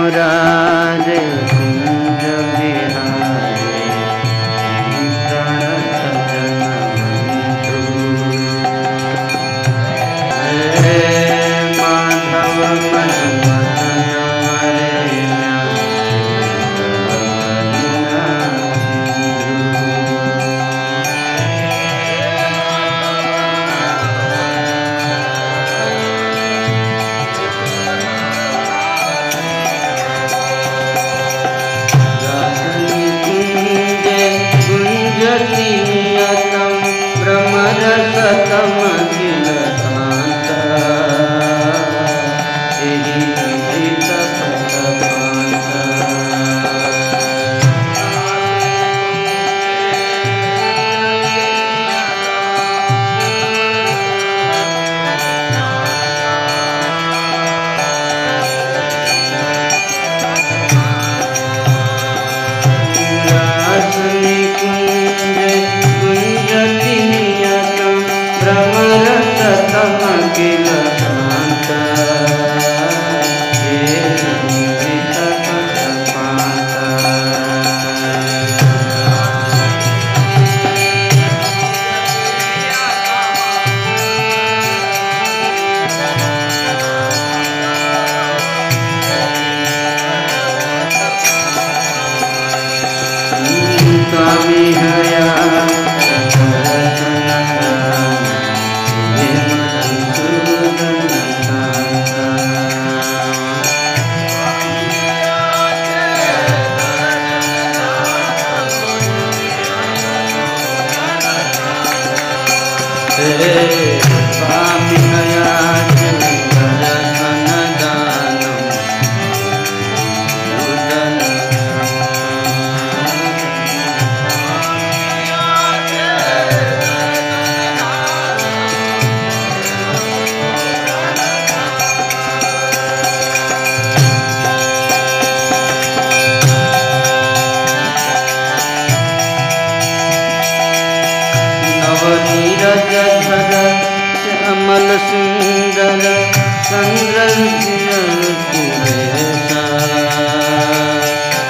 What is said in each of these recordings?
मुरारे कुंज बिहारे प्रणत जन बंधु। हे माधव मधुमदन वरेण्य भ्रमरसतम किल कांत एहि हृत पदपांत। रासनि कुंज कुंजति नियतम भ्रमरसतम किल कांत एहि हृत पदपांत। स्वामी हया स्वामी हया नवनीरजधर श्यामल सुंदर चंद्रवेशा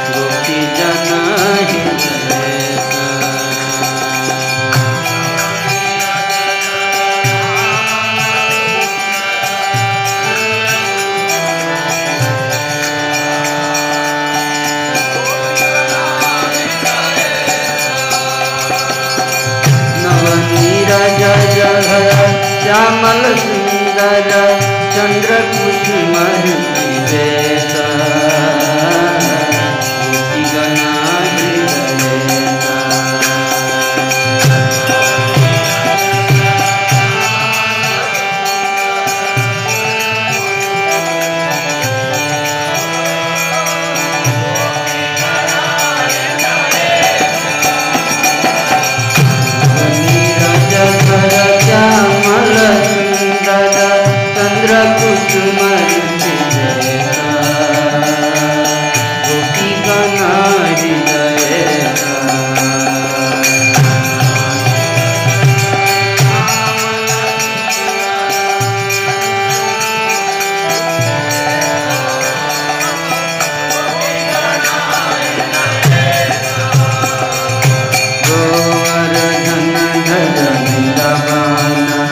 गोपी जना हृदयेशा। नवनीरजधर श्यामल सुंदर चंद्र कुसुम हृदयेशा गोपी गणा हृदयेशा। श्यामल सुंदर चंद्र कुसुम हृदयेशा गोपी गणा हृदयेशा। गोवर्धन धर निरवाना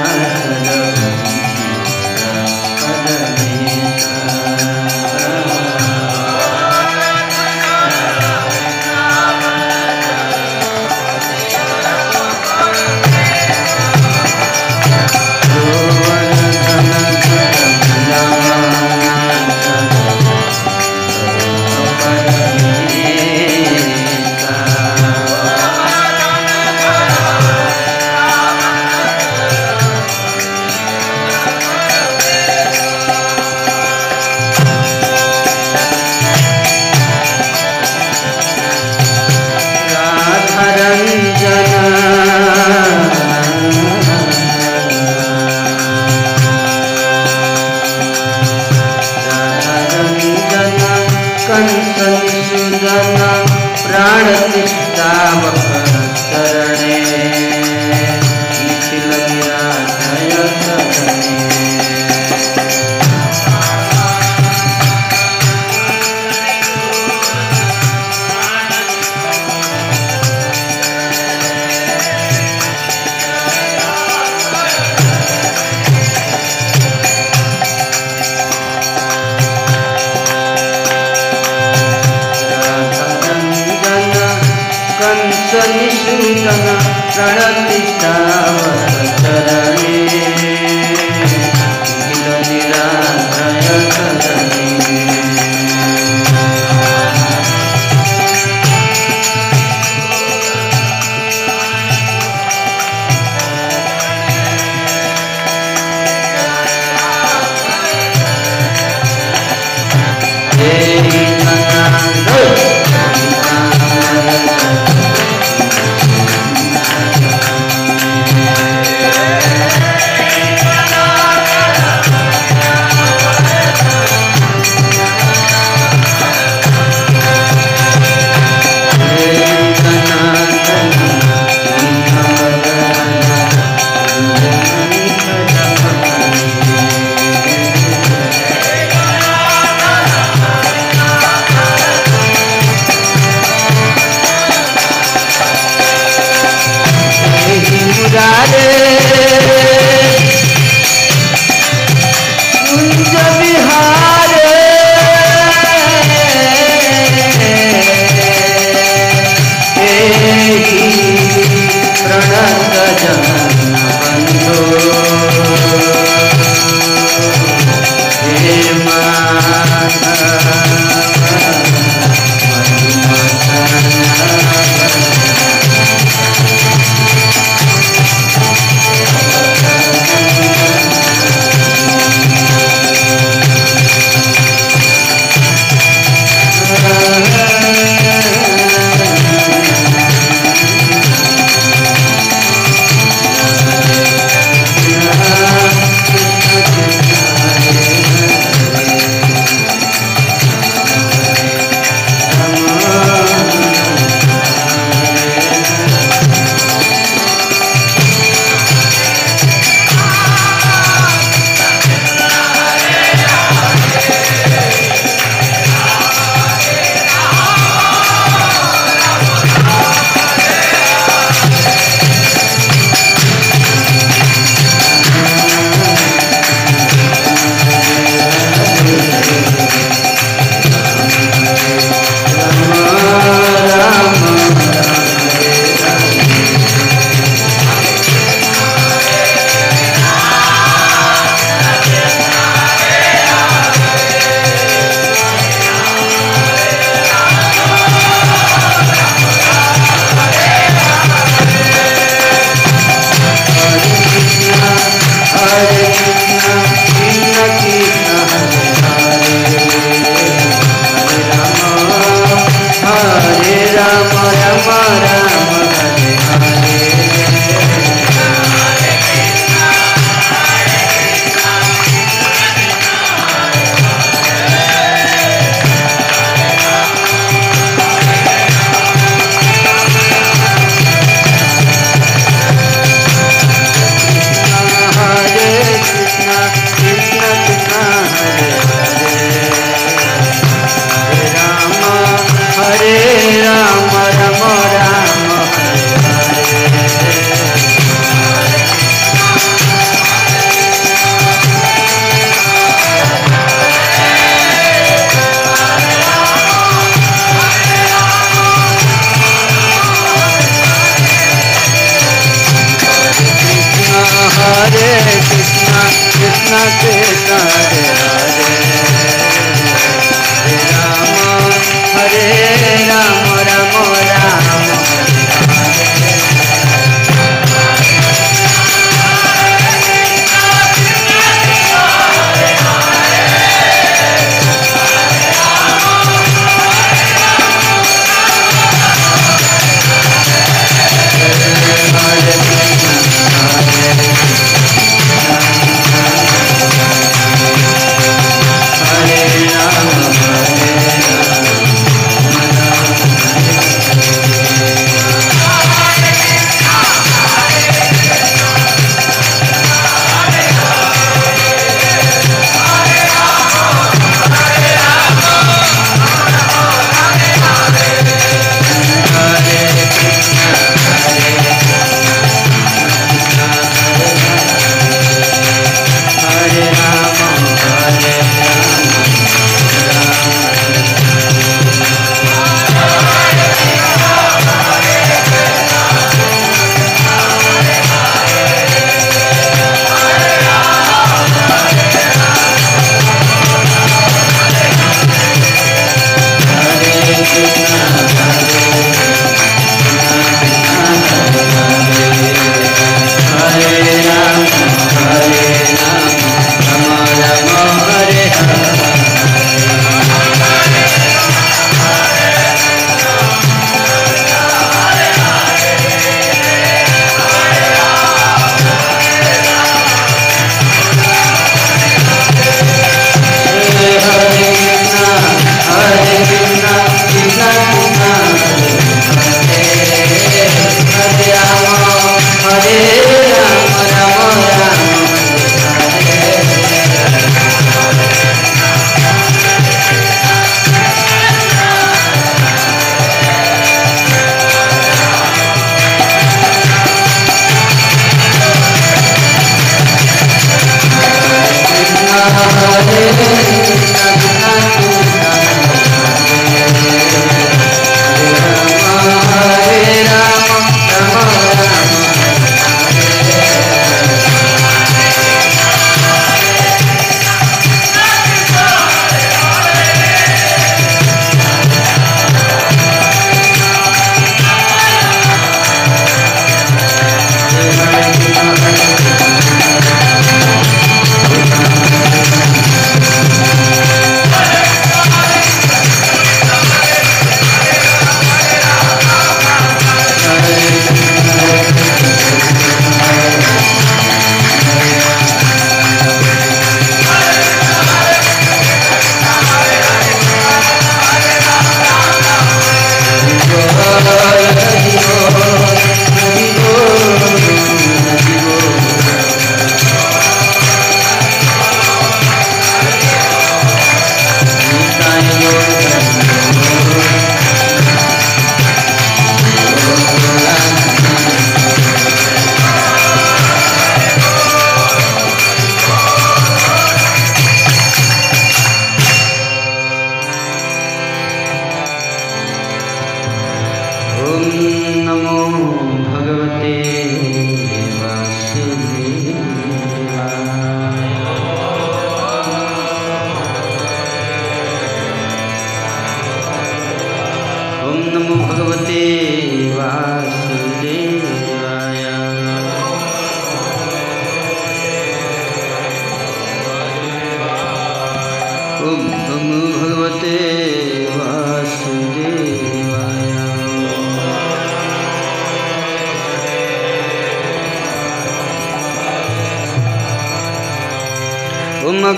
प्रणतिष्ठावत चरणे किल निराश्रय सदने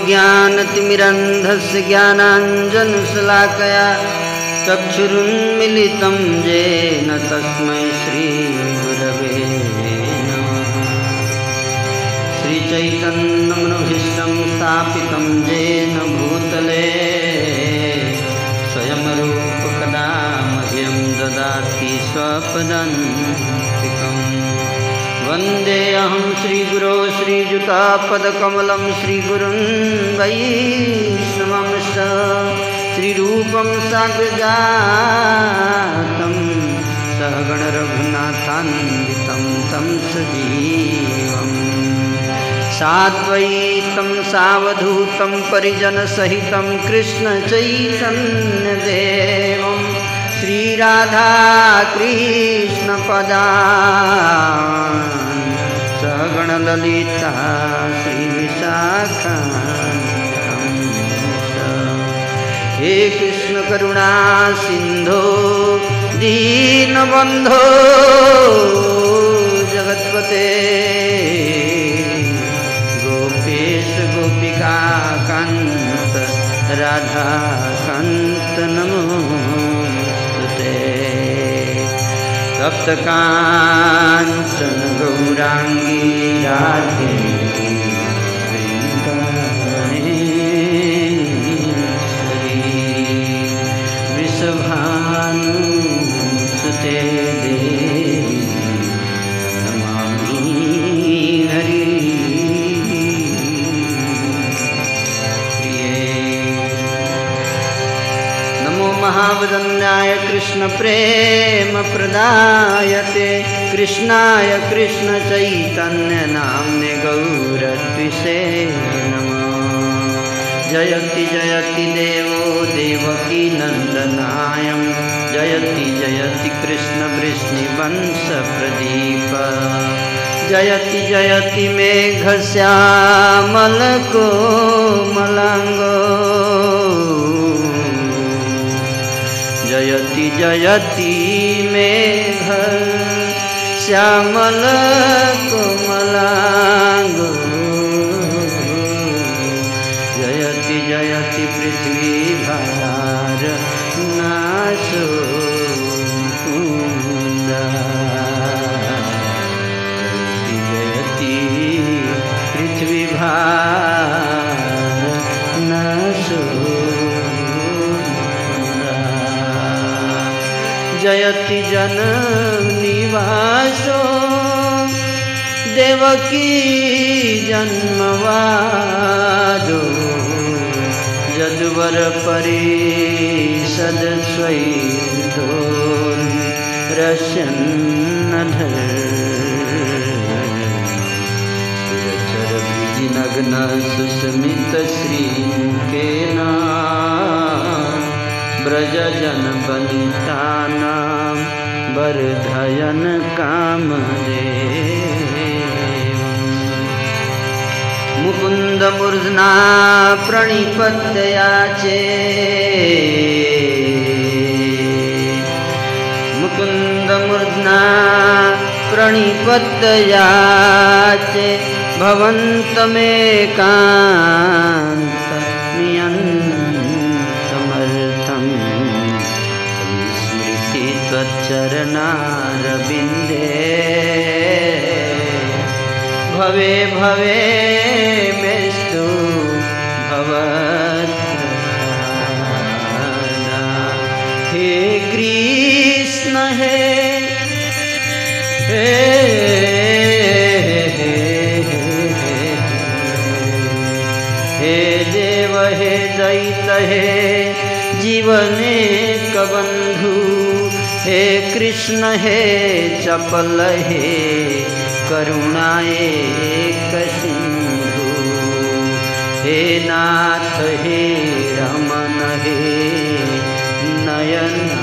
ओमज्ञानतिमिरन्धस्य ज्ञानाञ्जनशलाकया चक्षुरुन्मिलितं येन तस्मै श्रीगुरवे नमः। श्रीचैतन्यमनोभीष्टं स्थापितं येन भूतले स्वयं रूपकदा मह्यं ददाति स्वपदान्तिकम्। वन्देऽहं श्रीगुरो श्रीयुतापदकमलं श्रीगुरुं वैष्णवंश्च श्रीरूपं साग्रजातं सहगण रघुनाथान्वितं तं सजीवम् साद्वैतं सावधूतं परिजनसहितं कृष्णचैतन्यदेवं श्रीराधाकृष्णपदान् सहगणललिता श्रीविशाखान्वितं। हे कृष्ण करुणा सिंधो दीनबंधो जगत्पते गोपेश गोपिका कांत राधा कांत नमोस्तुते। तप्त कांचन गौरांगी राधे वृषभानुसुते देवी नमामि हरि प्रिये। नमो महावदन्याय कृष्ण प्रेम प्रदायते कृष्णाय कृष्ण चैतन्य नाम्ने गौरद्विषे नमः। जयति जयति देवो देवकी नंदनायं जयति जयति कृष्ण वृष्णिवंश प्रदीप जयति जयति मेघश्यामल कोमलांगो जयति जयति मेघ श्यामल कोमलांगो जयति जयति पृथ्वी भार नाशो जयति पृथ्वी भार नाशो जयति जन निवासो देवकी जन्मवादो यदुवर परिषद स्वैतो रस्यन्नधर सुरचर विजिनग्न सुस्मित श्रीमुखेना ब्रजजन वनितानां वर्धयन् कामदेवम्। मुकुंद मूर्धना प्रणिपत्याचे मुकुंद मूर्धना प्रणिपत्याचे भवन्तमेकान्तमियन्तमर्थं स्मृति त्वच्चरणारविन्दे भवे भवे मेस्तु भवत्प्रसादा। हे कृष्ण हे हे देव हे दैत हे जीवने कबंधु हे कृष्ण हे चपल हे करुणाए सिंधु हे नाथ हे रमन हे नयनाभिराम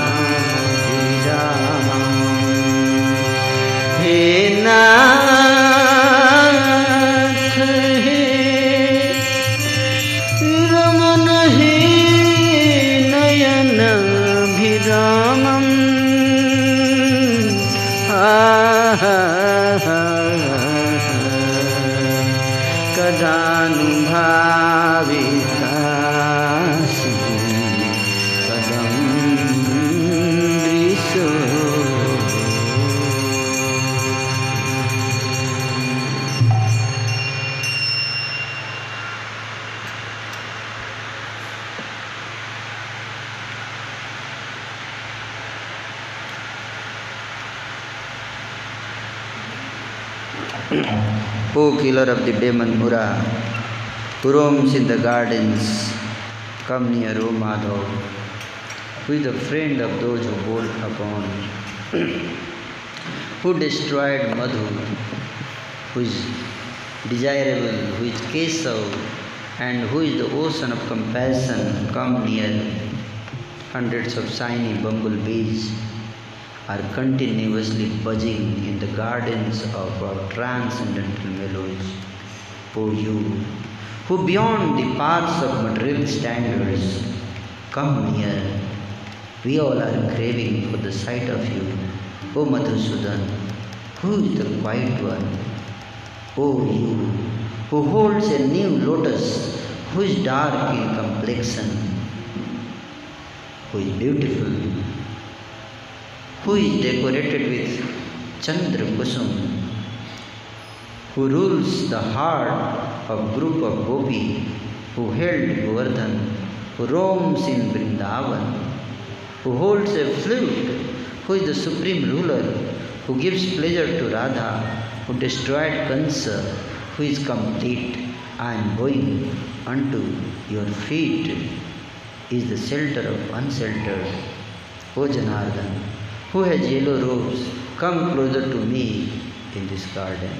हे नाथ हे रमन हे नयनाभिरामम् कदानुभव भाविकासि कदम्बृषो। O killer of the demon Mura, who roams in the gardens, come near, O Madhav, who is the friend of those who bolt upon, who destroyed Madhu, who is desirable, who is Kesav, and who is the ocean of compassion, come near. Hundreds of shiny bumblebees are continuously buzzing in the gardens of our transcendental mellows. O you, who beyond the paths of material standards, come near. We all are craving for the sight of you. O Madhusudan, who is the quiet one? O you, who holds a new lotus, who is dark in complexion, who is beautiful, who is decorated with Chandra Kusum, who rules the heart of group of Gopi, who held Govardhan, who roams in Vrindavan, who holds a flute, who is the supreme ruler, who gives pleasure to Radha, who destroyed Kansa, who is complete. I am going unto your feet, is the shelter of unsheltered. O Janardhan, who has yellow robes, come closer to me in this garden.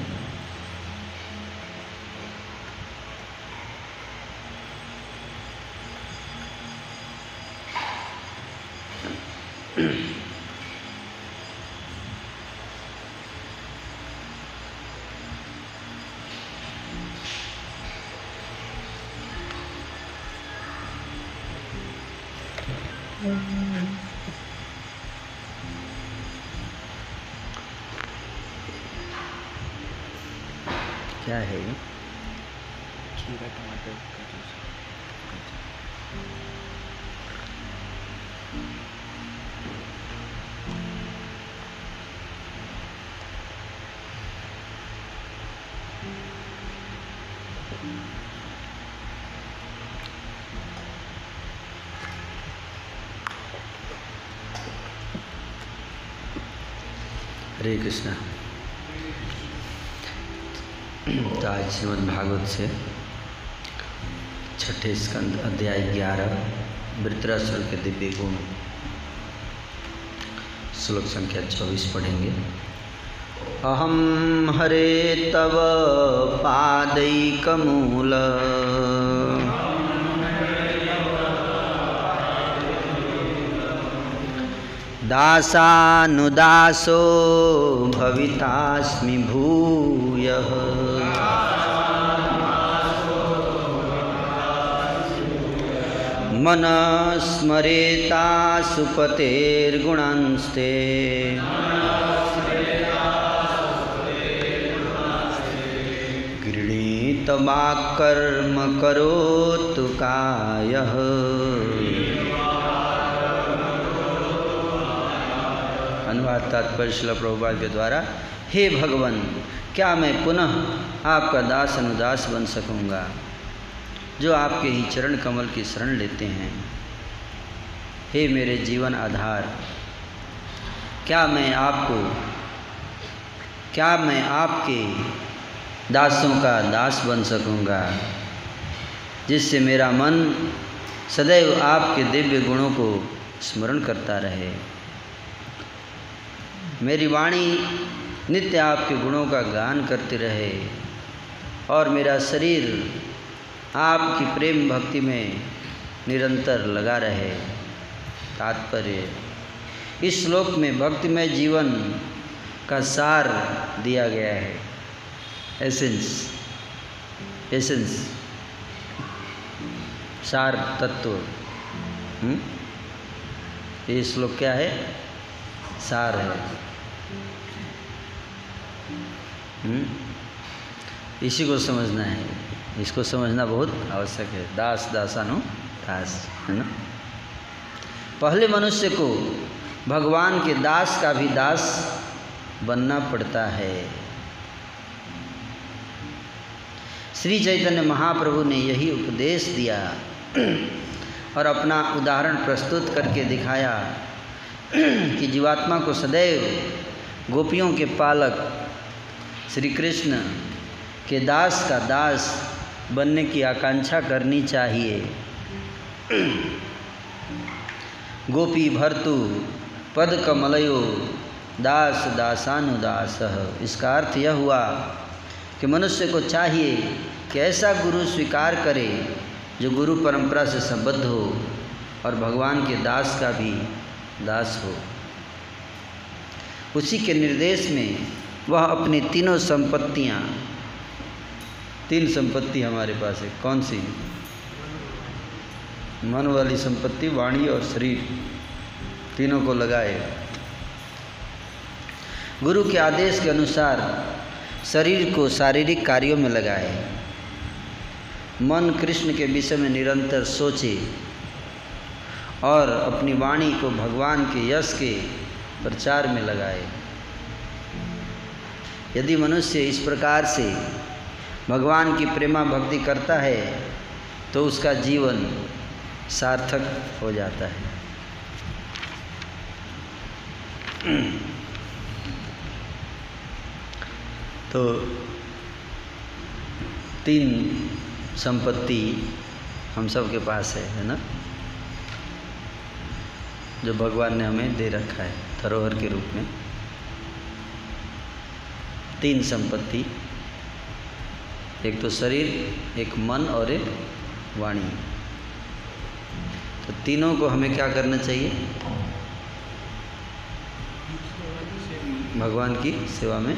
क्या है ये? खीरा टमाटर का juice. हरे कृष्णा। तो आज श्रीमद् भागवत से छठे स्कंद अध्याय 11 वृत्रासुर के दिव्य गुण श्लोक संख्या 24 पढ़ेंगे। अहम हरे तव पादैकमूल दासानुदासो भवितास्मि भूयः मनस्मरेता सुपतेर्गुणांस्ते गृणीतवाक्कर्म करोतु कायः। अनुवाद तात्पर्य श्रील प्रभुपाद के द्वारा। हे भगवान, क्या मैं पुनः आपका दास अनुदास बन सकूँगा जो आपके ही चरण कमल की शरण लेते हैं। हे मेरे जीवन आधार, क्या मैं आपके दासों का दास बन सकूँगा जिससे मेरा मन सदैव आपके दिव्य गुणों को स्मरण करता रहे। मेरी वाणी नित्य आपके गुणों का गान करती रहे और मेरा शरीर आपकी प्रेम भक्ति में निरंतर लगा रहे। तात्पर्य, इस श्लोक में भक्तिमय जीवन का सार दिया गया है। एसेंस सार तत्व। ये श्लोक क्या है? सार है। इसी को समझना है। इसको समझना बहुत आवश्यक है। दास दासानुदास, है ना। पहले मनुष्य को भगवान के दास का भी दास बनना पड़ता है। श्री चैतन्य महाप्रभु ने यही उपदेश दिया और अपना उदाहरण प्रस्तुत करके दिखाया कि जीवात्मा को सदैव गोपियों के पालक श्री कृष्ण के दास का दास बनने की आकांक्षा करनी चाहिए। गोपी भर्तु पद कमलयो दास दासानुदास। इसका अर्थ यह हुआ कि मनुष्य को चाहिए कि ऐसा गुरु स्वीकार करे जो गुरु परंपरा से संबद्ध हो और भगवान के दास का भी दास हो। उसी के निर्देश में वह अपनी तीनों संपत्तियाँ, 3 संपत्ति हमारे पास है। कौन सी? मन वाली संपत्ति, वाणी और शरीर, तीनों को लगाए। गुरु के आदेश के अनुसार शरीर को शारीरिक कार्यों में लगाए। मन कृष्ण के विषय में निरंतर सोचे और अपनी वाणी को भगवान के यश के प्रचार में लगाए। यदि मनुष्य इस प्रकार से भगवान की प्रेमा भक्ति करता है तो उसका जीवन सार्थक हो जाता है। तो 3 संपत्ति हम सब के पास है ना, जो भगवान ने हमें दे रखा है धरोहर के रूप में। 3 संपत्ति, एक तो शरीर, एक मन और एक वाणी। तो तीनों को हमें क्या करना चाहिए? भगवान की सेवा में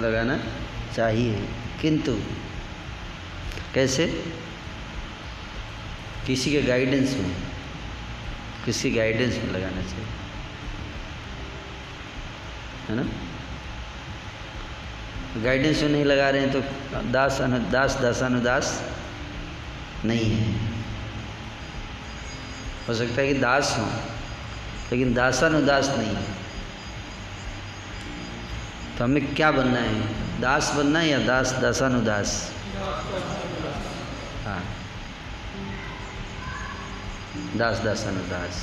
लगाना चाहिए। किंतु कैसे? किसी के गाइडेंस में, किसी गाइडेंस में लगाना चाहिए, है ना। गाइडेंस में नहीं लगा रहे हैं तो दास दासानुदास नहीं है। हो सकता है कि दास हो लेकिन दासानुदास नहीं है। तो हमें क्या बनना है? दास बनना है या दास दासानुदास? हाँ, दास दासानुदास।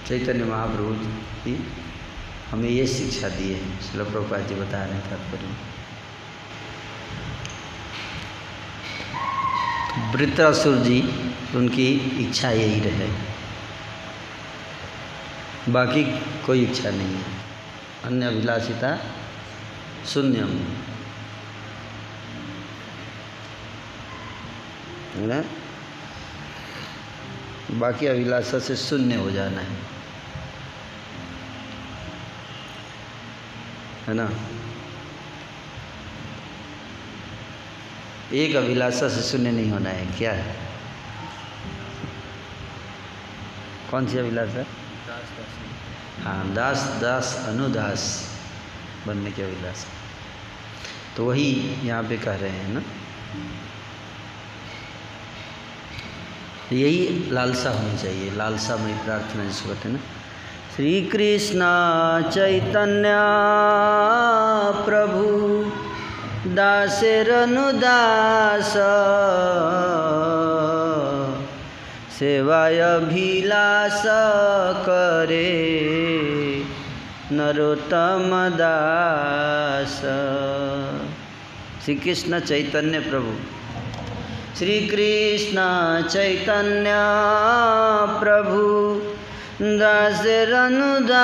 चैतन्य महाप्रभु जी हमें ये शिक्षा दी है। श्रील प्रभुपाद जी बता रहे हैं तात्पर्य। वृत्रासुर जी, उनकी इच्छा यही रहे, बाकी कोई इच्छा नहीं है। अन्य अभिलाषिता शून्यम, है ना। बाकी अभिलाषा से शून्य हो जाना है ना। एक अभिलाषा से शून्य नहीं होना है। क्या है? कौन सी अभिलाषा? हाँ, दास दास अनुदास बनने की अभिलाषा। तो वही यहाँ पे कह रहे हैं ना। यही लालसा होनी चाहिए, लालसा में प्रार्थना जिसको कहते हैं ना। श्री कृष्ण चैतन्य प्रभु दासेरनुदास सेवाय अभिलाष करे नरोत्तम दास। श्री कृष्ण चैतन्य प्रभु, श्री कृष्ण चैतन्य प्रभु दासेरनुदास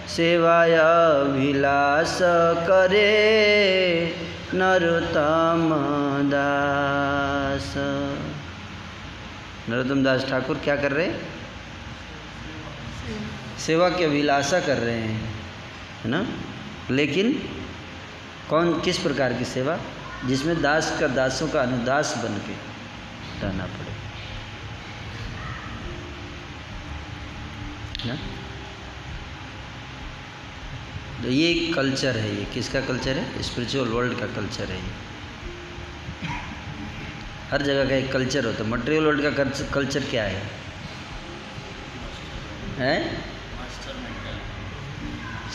सेवाय अभिलाष करे नरोत्तम दास। नरोत्तम दास ठाकुर क्या कर रहे हैं? सेवा की अभिलाषा कर रहे हैं, है ना। लेकिन किस प्रकार की सेवा? जिसमें दास का दासों का अनुदास बन के रहना पड़े ना। तो ये कल्चर है, ये किसका कल्चर है? स्पिरिचुअल वर्ल्ड का कल्चर है ये। हर जगह का एक कल्चर होता है। मटेरियल वर्ल्ड का कल्चर क्या है?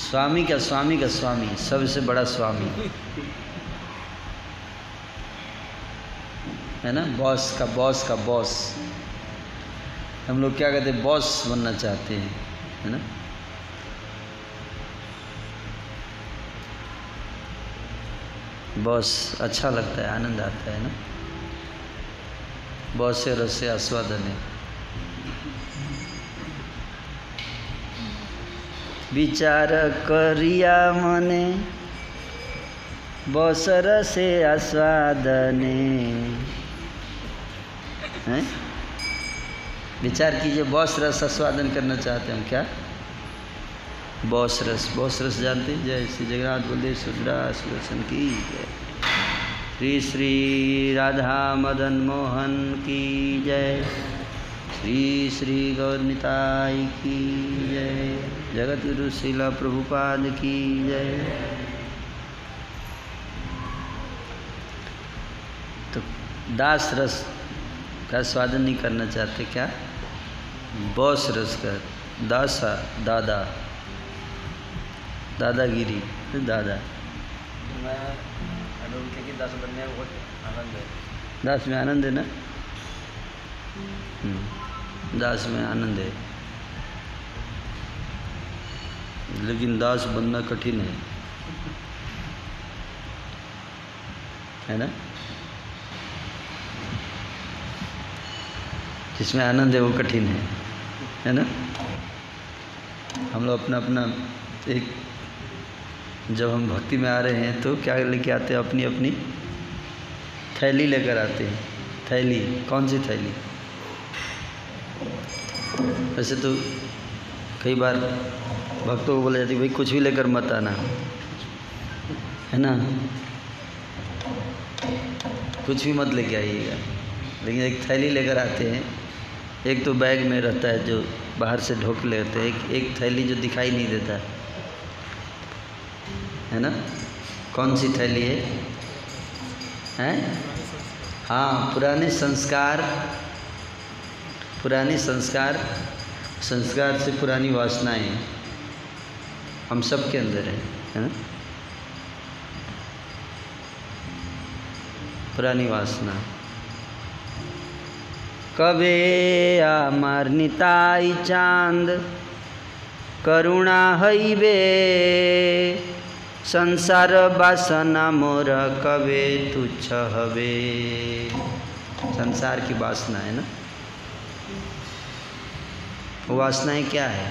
स्वामी का स्वामी, सबसे बड़ा स्वामी है ना। बॉस का बॉस। हम लोग क्या कहते हैं? बॉस बनना चाहते हैं, है ना। बॉस अच्छा लगता है, आनंद आता है ना। बॉस से रस से आस्वादन है। विचार करिया मने बॉस रसे आस्वादने, हैं? विचार कीजिए, बॉस रस आस्वादन करना चाहते हैं हम क्या? बॉस रस जानते हैं? जय श्री जगन्नाथ बलदेव सुभद्रा सुदर्शन की जय। श्री श्री राधा मदन मोहन की जय। श्री श्री गौरनिताई की जय। जगत गुरु श्रीला प्रभुपाद की जय। तो दास रस का स्वादन नहीं करना चाहते क्या? बॉस रस का, दासा दादागिरी, दादा। दास बनने में बहुत आनंद है। दास में आनंद है ना। दास में आनंद है, लेकिन दास बनना कठिन है ना। जिसमें आनंद है वो कठिन है ना। हम लोग अपना एक, जब हम भक्ति में आ रहे हैं तो क्या लेके आते हैं? अपनी थैली लेकर आते हैं। थैली कौन सी थैली? वैसे तो कई बार भक्तों को बोला जाती है भाई कुछ भी लेकर मत आना, है ना, कुछ भी मत लेके आइएगा। लेकिन एक थैली लेकर आते हैं। एक तो बैग में रहता है जो बाहर से ढोक लेते हैं, एक थैली जो दिखाई नहीं देता है ना। कौन सी थैली है? हाँ, पुराने संस्कार से पुरानी वासनाएं हम सब के अंदर है ना। पुरानी वासना। कबे आमार निताई चांद करुणा हईबे, संसार वासना मोर कबे तुच्छ हवे। संसार की वासना है ना। वो वासनाएं क्या है?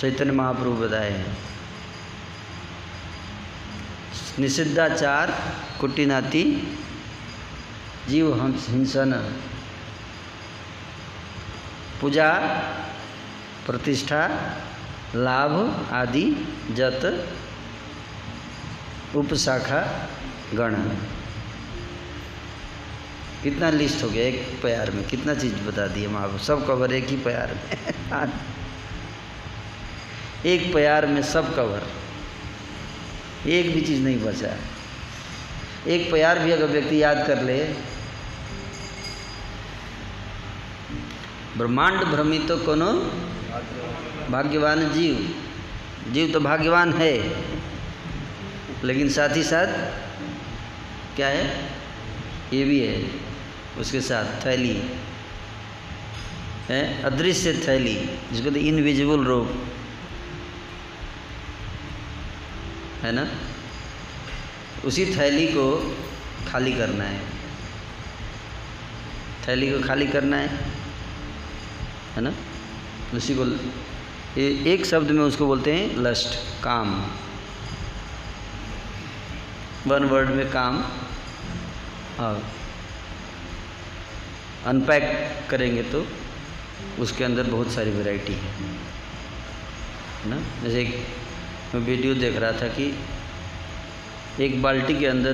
चैतन्य महाप्रभु बताए हैं। निषिद्धाचार कुटिनाति जीव हिंसन, पूजा प्रतिष्ठा लाभ आदि जत उपशाखा गण। कितना लिस्ट हो गया एक प्यार में, कितना चीज़ बता दिए हम आपको। सब कवर एक ही प्यार में एक प्यार में सब कवर, एक भी चीज़ नहीं बचा। एक प्यार भी अगर व्यक्ति याद कर ले, ब्रह्मांड भ्रमित तो कोनो भाग्यवान जीव तो भाग्यवान है, लेकिन साथ ही साथ क्या है? ये भी है उसके साथ थैली है, अदृश्य थैली, जिसको तो इनविजिबल रूप है ना। उसी थैली को खाली करना है, थैली को खाली करना है ना। उसी को एक शब्द में उसको बोलते हैं लस्ट, काम। वन वर्ड में काम। और अनपैक करेंगे तो उसके अंदर बहुत सारी वैरायटी है ना। जैसे एक मैं वीडियो देख रहा था कि एक बाल्टी के अंदर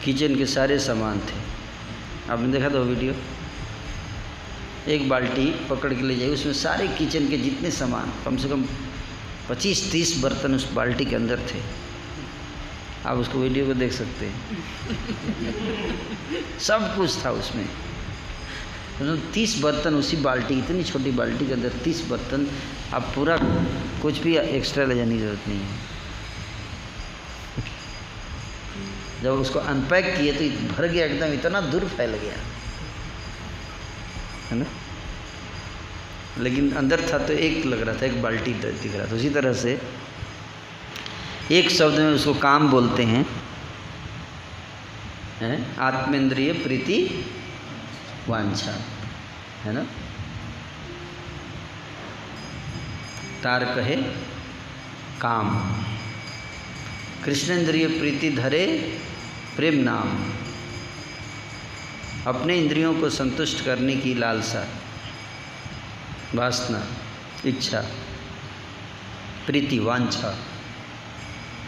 किचन के सारे सामान थे। आपने देखा था वो वीडियो? एक बाल्टी पकड़ के ले जाइए, उसमें सारे किचन के जितने सामान, कम से कम 25-30 बर्तन उस बाल्टी के अंदर थे। आप उसको वीडियो को देख सकते हैं। सब कुछ था उसमें। 30 बर्तन उसी बाल्टी, इतनी छोटी बाल्टी के अंदर 30 बर्तन। आप पूरा कुछ भी एक्स्ट्रा ले जाने की ज़रूरत नहीं है। जब उसको अनपैक किए तो भर गया एकदम, इतना दूर फैल गया, है ना। लेकिन अंदर था तो एक लग रहा था, एक बाल्टी दिख रहा था। उसी तरह से एक शब्द में उसको काम बोलते हैं, आत्मेंद्रिय प्रीति वांछा, है ना। तारक है काम, कृष्णेंद्रिय प्रीति धरे प्रेम नाम। अपने इंद्रियों को संतुष्ट करने की लालसा, वासना, इच्छा, प्रीति, वांछा,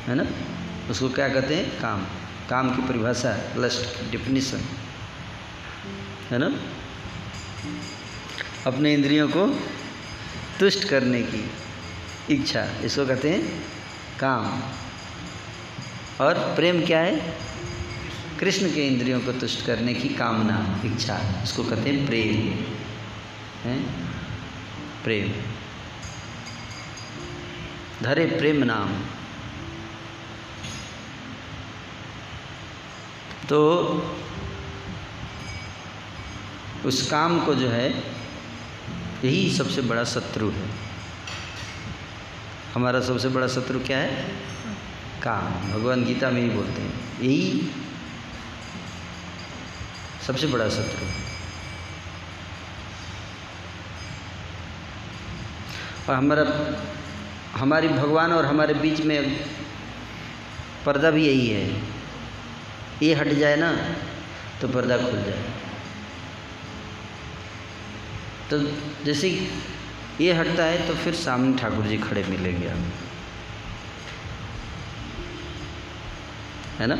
है ना, उसको क्या कहते हैं? काम। काम की परिभाषा, लस्ट की डिफिनीशन, है ना। अपने इंद्रियों को तुष्ट करने की इच्छा, इसको कहते हैं काम। और प्रेम क्या है? कृष्ण के इंद्रियों को तुष्ट करने की कामना, इच्छा, इसको कहते हैं प्रेम, है प्रेम। धरे प्रेम नाम। तो उस काम को जो है, यही सबसे बड़ा शत्रु है। हमारा सबसे बड़ा शत्रु क्या है? काम। भगवान गीता में ही बोलते हैं, यही सबसे बड़ा शत्रु है। और हमारी भगवान और हमारे बीच में पर्दा भी यही है। ये हट जाए ना तो पर्दा खुल जाए। तो जैसे ये हटता है तो फिर सामने ठाकुर जी खड़े मिलेंगे हमें, है ना।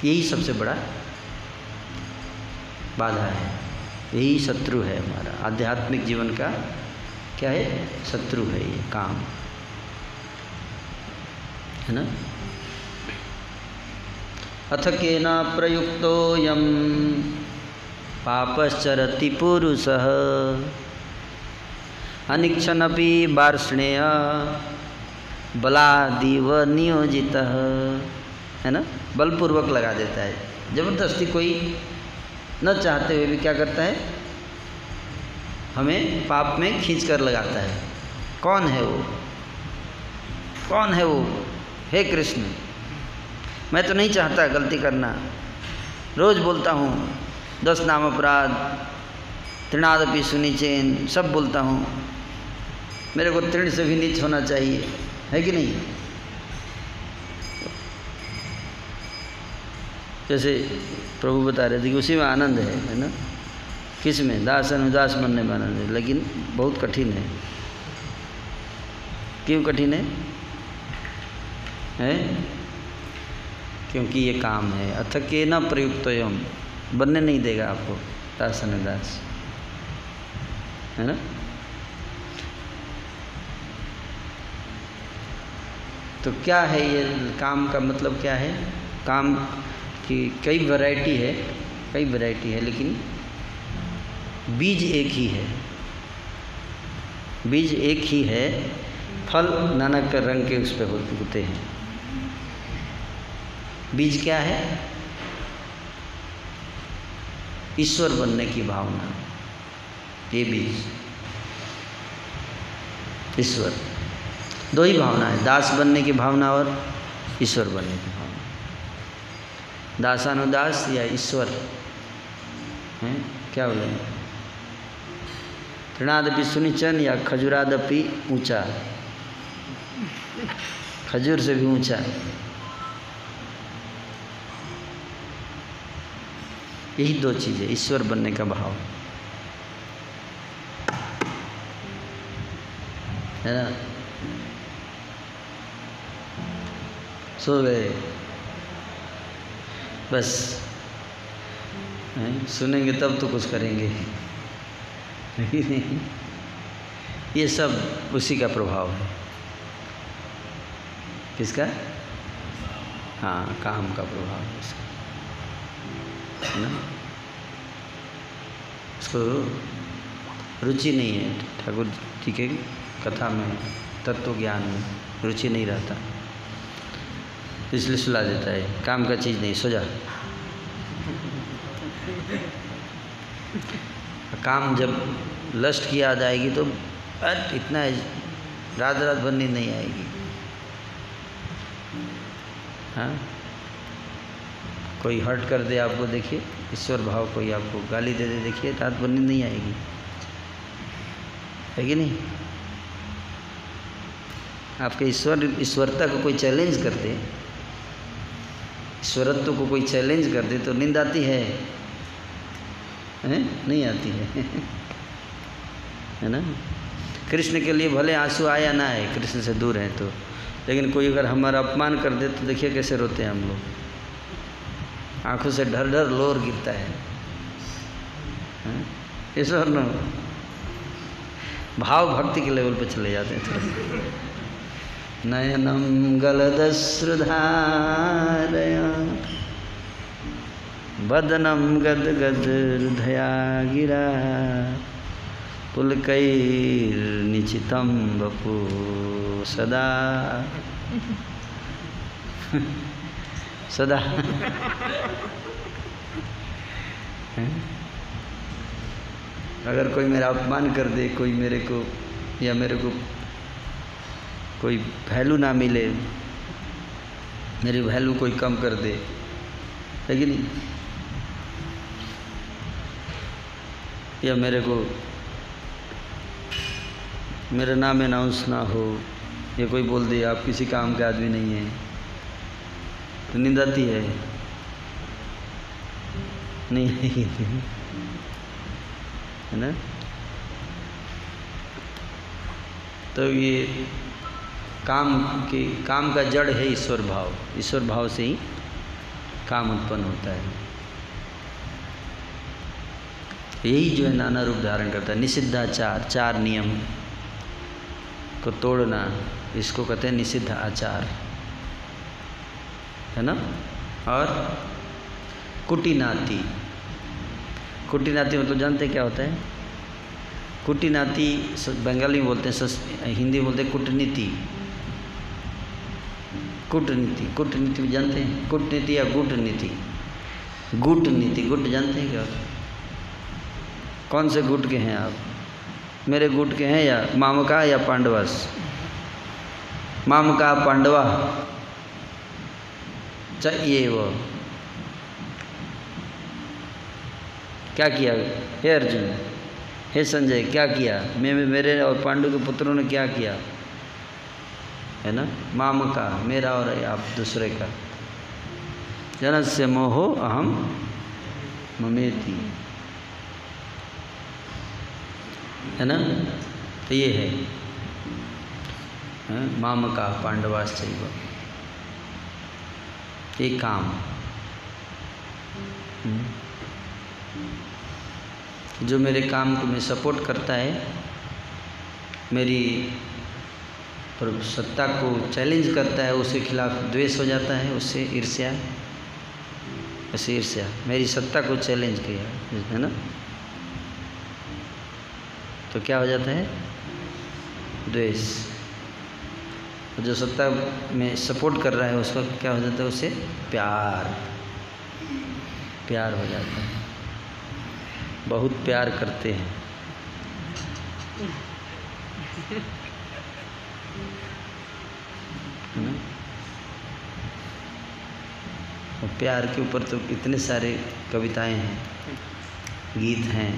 यही सबसे बड़ा बाधा है, यही शत्रु है हमारा आध्यात्मिक जीवन का। क्या है? शत्रु है ये काम, है ना। अथ केन प्रयुक्तोऽयं पापश्चरति पुरुषः अनिच्छन्नपि वार्ष्णेय बलादिव नियोजितः, है ना। बलपूर्वक लगा देता है, ज़बरदस्ती। कोई न चाहते हुए भी क्या करता है? हमें पाप में खींच कर लगाता है। कौन है वो? कौन है वो? हे कृष्ण, मैं तो नहीं चाहता गलती करना, रोज़ बोलता हूँ 10 नाम अपराध, तृणादपि सुनिचेन, सब बोलता हूँ। मेरे को तृण से भी नीच होना चाहिए, है कि नहीं? जैसे प्रभु बता रहे थे कि उसी में आनंद है ना। किस में? दास अनुदास बनने में आनंद है, लेकिन बहुत कठिन है। क्यों कठिन है? क्योंकि ये काम है। अथ केन प्रयुक्तोऽयं, बनने नहीं देगा आपको दास अनुदास, है ना। तो क्या है ये काम का मतलब? क्या है काम की? कई वैरायटी है, लेकिन बीज एक ही है। बीज एक ही है, फल नाना रंग के उस पर होते हैं। बीज क्या है? ईश्वर बनने की भावना, ये बीज ईश्वर। दो ही भावना है, दास बनने की भावना और ईश्वर बनने की भावना। दासानुदास या ईश्वर है, क्या बोले? तृणादपि सुनिचन या खजुरादपि ऊंचा, खजूर से भी ऊंचा। यही दो चीज़ें, ईश्वर बनने का भाव, है ना। सो गए बस। हैं? सुनेंगे तब तो कुछ करेंगे, नहीं? ये सब उसी का प्रभाव है। किसका? हाँ, काम का प्रभाव है इसका, है ना? उसको रुचि नहीं है ठाकुर जी के कथा में, तत्व ज्ञान में रुचि नहीं रहता, इसलिए सुला देता है। काम का चीज़ नहीं, सो जा। काम जब लस्ट की याद आएगी तो इतना रात रात भर नींद नहीं आएगी। हाँ, कोई हर्ट कर दे आपको, देखिए ईश्वर भाव, कोई आपको गाली दे दे, देखिए रात भर नींद नहीं आएगी, है कि नहीं? आपके ईश्वरता को कोई चैलेंज कर दे, ईश्वरत्व को कोई चैलेंज कर दे तो नींद आती है? नहीं आती है ना? कृष्ण के लिए भले आंसू आया ना आए, कृष्ण से दूर हैं तो, लेकिन कोई अगर हमारा अपमान कर दे तो देखिए कैसे रोते हैं हम लोग, आंखों से ढर ढर लोर गिरता है। ईश्वर न भाव भक्ति के लेवल पे चले जाते हैं थोड़ा। नयनम गलदश्रुधारया बदनम गदगद हृदया गिरा पुलकैर्निचितं वपु सदा सदा। अगर कोई मेरा अपमान कर दे, कोई मेरे को या मेरे को कोई वैल्यू ना मिले, मेरी वैल्यू कोई कम कर दे, है कि नहीं? या मेरे को मेरा नाम अनाउंस ना हो, या कोई बोल दे आप किसी काम के आदमी नहीं हैं, तो नींद आती है? नहीं है ना? तो ये काम का जड़ है ईश्वर भाव। ईश्वर भाव से ही काम उत्पन्न होता है। यही जो है नाना रूप धारण करता है। निषिद्धाचार, 4 नियम को तोड़ना, इसको कहते हैं निषिद्ध आचार, है ना? और कुटिनाति, कुटिनाति मतलब जानते क्या होता है? कुटिनाति बंगाली में बोलते हैं, हिंदी में बोलते हैं कूटनीति। कूटनीति, कूटनीति जानते हैं? कूटनीति या कूटनीति? कूटनीति, गुट जानते हैं क्या होता है? कौन से गुट के हैं आप? मेरे गुट के हैं या मामका या पांडवास? मामका पांडवा चाहिए। वो क्या किया? हे अर्जुन, हे संजय, क्या किया? मेरे और पांडु के पुत्रों ने क्या किया? है ना? मामका, मेरा और आप दूसरे का। जनस्य मोहो अहम ममेति, है ना? तो ये है मामका पांडवाश्चैव, ये काम। जो मेरे काम को में सपोर्ट करता है, मेरी सत्ता को चैलेंज करता है, उसके खिलाफ द्वेष हो जाता है, उससे ईर्ष्या, ऐसे ईर्ष्या मेरी सत्ता को चैलेंज किया, है ना? तो क्या हो जाता है? द्वेष। जो सत्ता में सपोर्ट कर रहा है उसका क्या हो जाता है? उससे प्यार, प्यार हो जाता है। बहुत प्यार करते हैं, है ना? और प्यार के ऊपर तो इतने सारे कविताएं हैं, गीत हैं,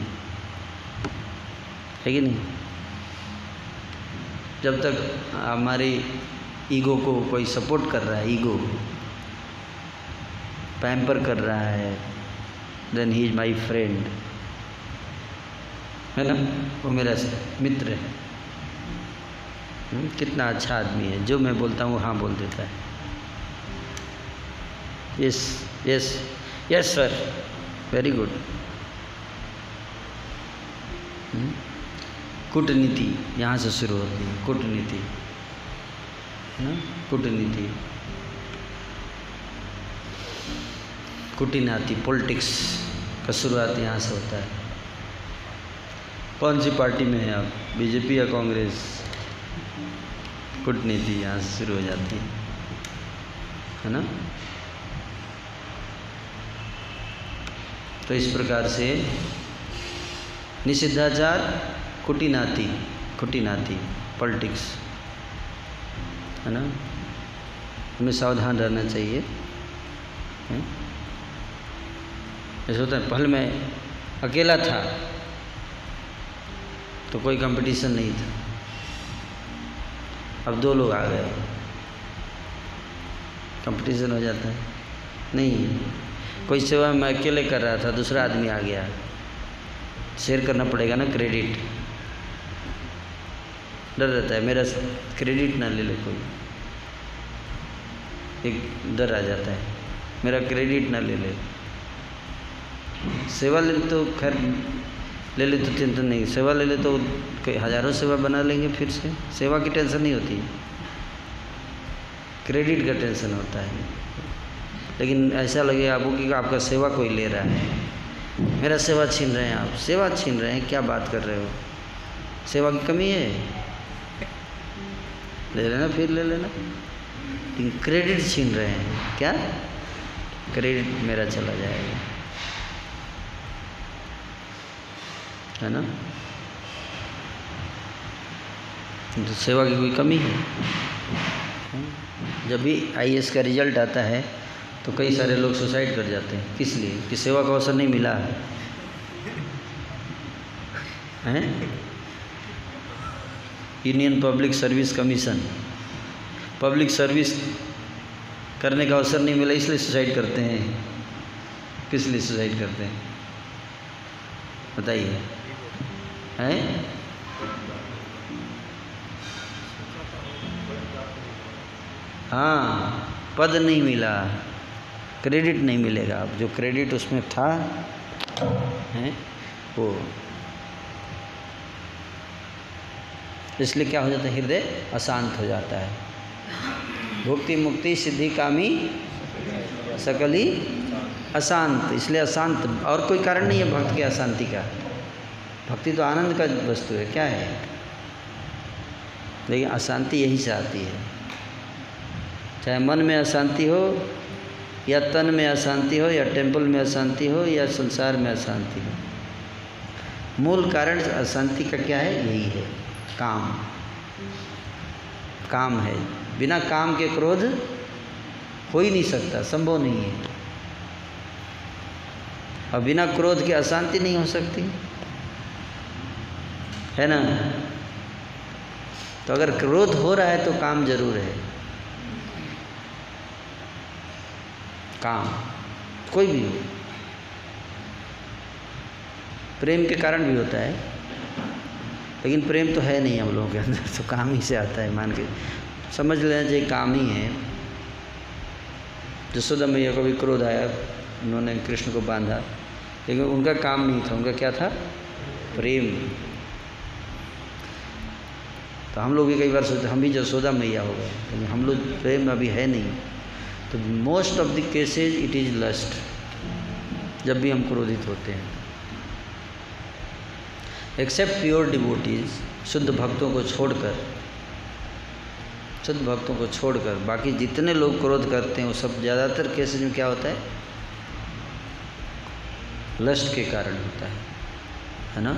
है कि नहीं? जब तक हमारी ईगो को कोई सपोर्ट कर रहा है, ईगो पैम्पर कर रहा है, then he is my friend, है ना? वो मेरा मित्र है। कितना अच्छा आदमी है, जो मैं बोलता हूँ हाँ बोल देता है। Yes yes yes sir, very good. कूटनीति यहाँ से शुरू होती है, कूटनीति है ना, कूटनीति, कूटनीति, पॉलिटिक्स का शुरुआत यहाँ से होता है। कौन सी पार्टी में हैं आप, बीजेपी या कांग्रेस? कूटनीति यहाँ से शुरू हो जाती है ना। तो इस प्रकार से निषिद्धाचार, कुटिनाति, कुटिनाति, पॉलिटिक्स है ना, हमें सावधान रहना चाहिए। ऐसा होता है, पहले मैं अकेला था तो कोई कंपटीशन नहीं था, अब 2 लोग आ गए, कंपटीशन हो जाता है। नहीं, कोई सेवा मैं अकेले कर रहा था, दूसरा आदमी आ गया, शेयर करना पड़ेगा ना, क्रेडिट। डर रहता है मेरा क्रेडिट ना ले ले कोई, एक डर आ जाता है मेरा क्रेडिट ना ले ले। सेवा ले तो खैर ले ले तो टेंशन नहीं, सेवा ले ले तो कई हज़ारों सेवा बना लेंगे फिर से, सेवा की टेंशन नहीं होती, क्रेडिट का टेंशन होता है। लेकिन ऐसा लगे आपको कि आपका सेवा कोई ले रहा है, मेरा सेवा छीन रहे हैं आप, सेवा छीन रहे हैं, क्या बात कर रहे हो, सेवा की कमी है, ले लेना फिर ले लेना। लेकिन क्रेडिट छीन रहे हैं, क्या क्रेडिट मेरा चला जाएगा, है ना। तो सेवा की कोई कमी है। जब भी IAS का रिजल्ट आता है तो कई सारे लोग सुसाइड कर जाते हैं, किस लिए? कि सेवा का अवसर नहीं मिला है। Union public service commission, public service करने का अवसर नहीं मिला इसलिए सुसाइड करते हैं। किस लिए सुसाइड करते हैं बताइए? हैं? हाँ, पद नहीं मिला, क्रेडिट नहीं मिलेगा। अब जो क्रेडिट उसमें था है वो, इसलिए क्या हो जाता है, हृदय अशांत हो जाता है। भुक्ति मुक्ति सिद्धि कामी सकली अशांत, इसलिए अशांत, और कोई कारण नहीं है भक्त के अशांति का। भक्ति तो आनंद का वस्तु है, क्या है, लेकिन अशांति यही से आती है। चाहे मन में अशांति हो या तन में अशांति हो या टेम्पल में अशांति हो या संसार में अशांति हो, मूल कारण अशांति का क्या है? यही है, काम। काम है, बिना काम के क्रोध हो ही नहीं सकता, संभव नहीं है। और बिना क्रोध के अशांति नहीं हो सकती, है ना। तो अगर क्रोध हो रहा है तो काम जरूर है, काम कोई भी हो। प्रेम के कारण भी होता है, लेकिन प्रेम तो है नहीं हम लोगों के अंदर, तो काम ही से आता है, मान के समझ लेना चाहिए काम ही है। यशोदा मैया को भी क्रोध आया, उन्होंने कृष्ण को बांधा, लेकिन उनका काम नहीं था, उनका क्या था? प्रेम। तो हम लोग भी कई बार सोचते हम भी यशोदा मैया हो गए, लेकिन हम लोग प्रेम अभी है नहीं। तो most of the cases it is lust, जब भी हम क्रोधित होते हैं। एक्सेप्ट प्योर डिवोटीज, शुद्ध भक्तों को छोड़कर, शुद्ध भक्तों को छोड़कर बाकी जितने लोग क्रोध करते हैं वो सब ज़्यादातर केसेज में क्या होता है? लस्ट के कारण होता है ना।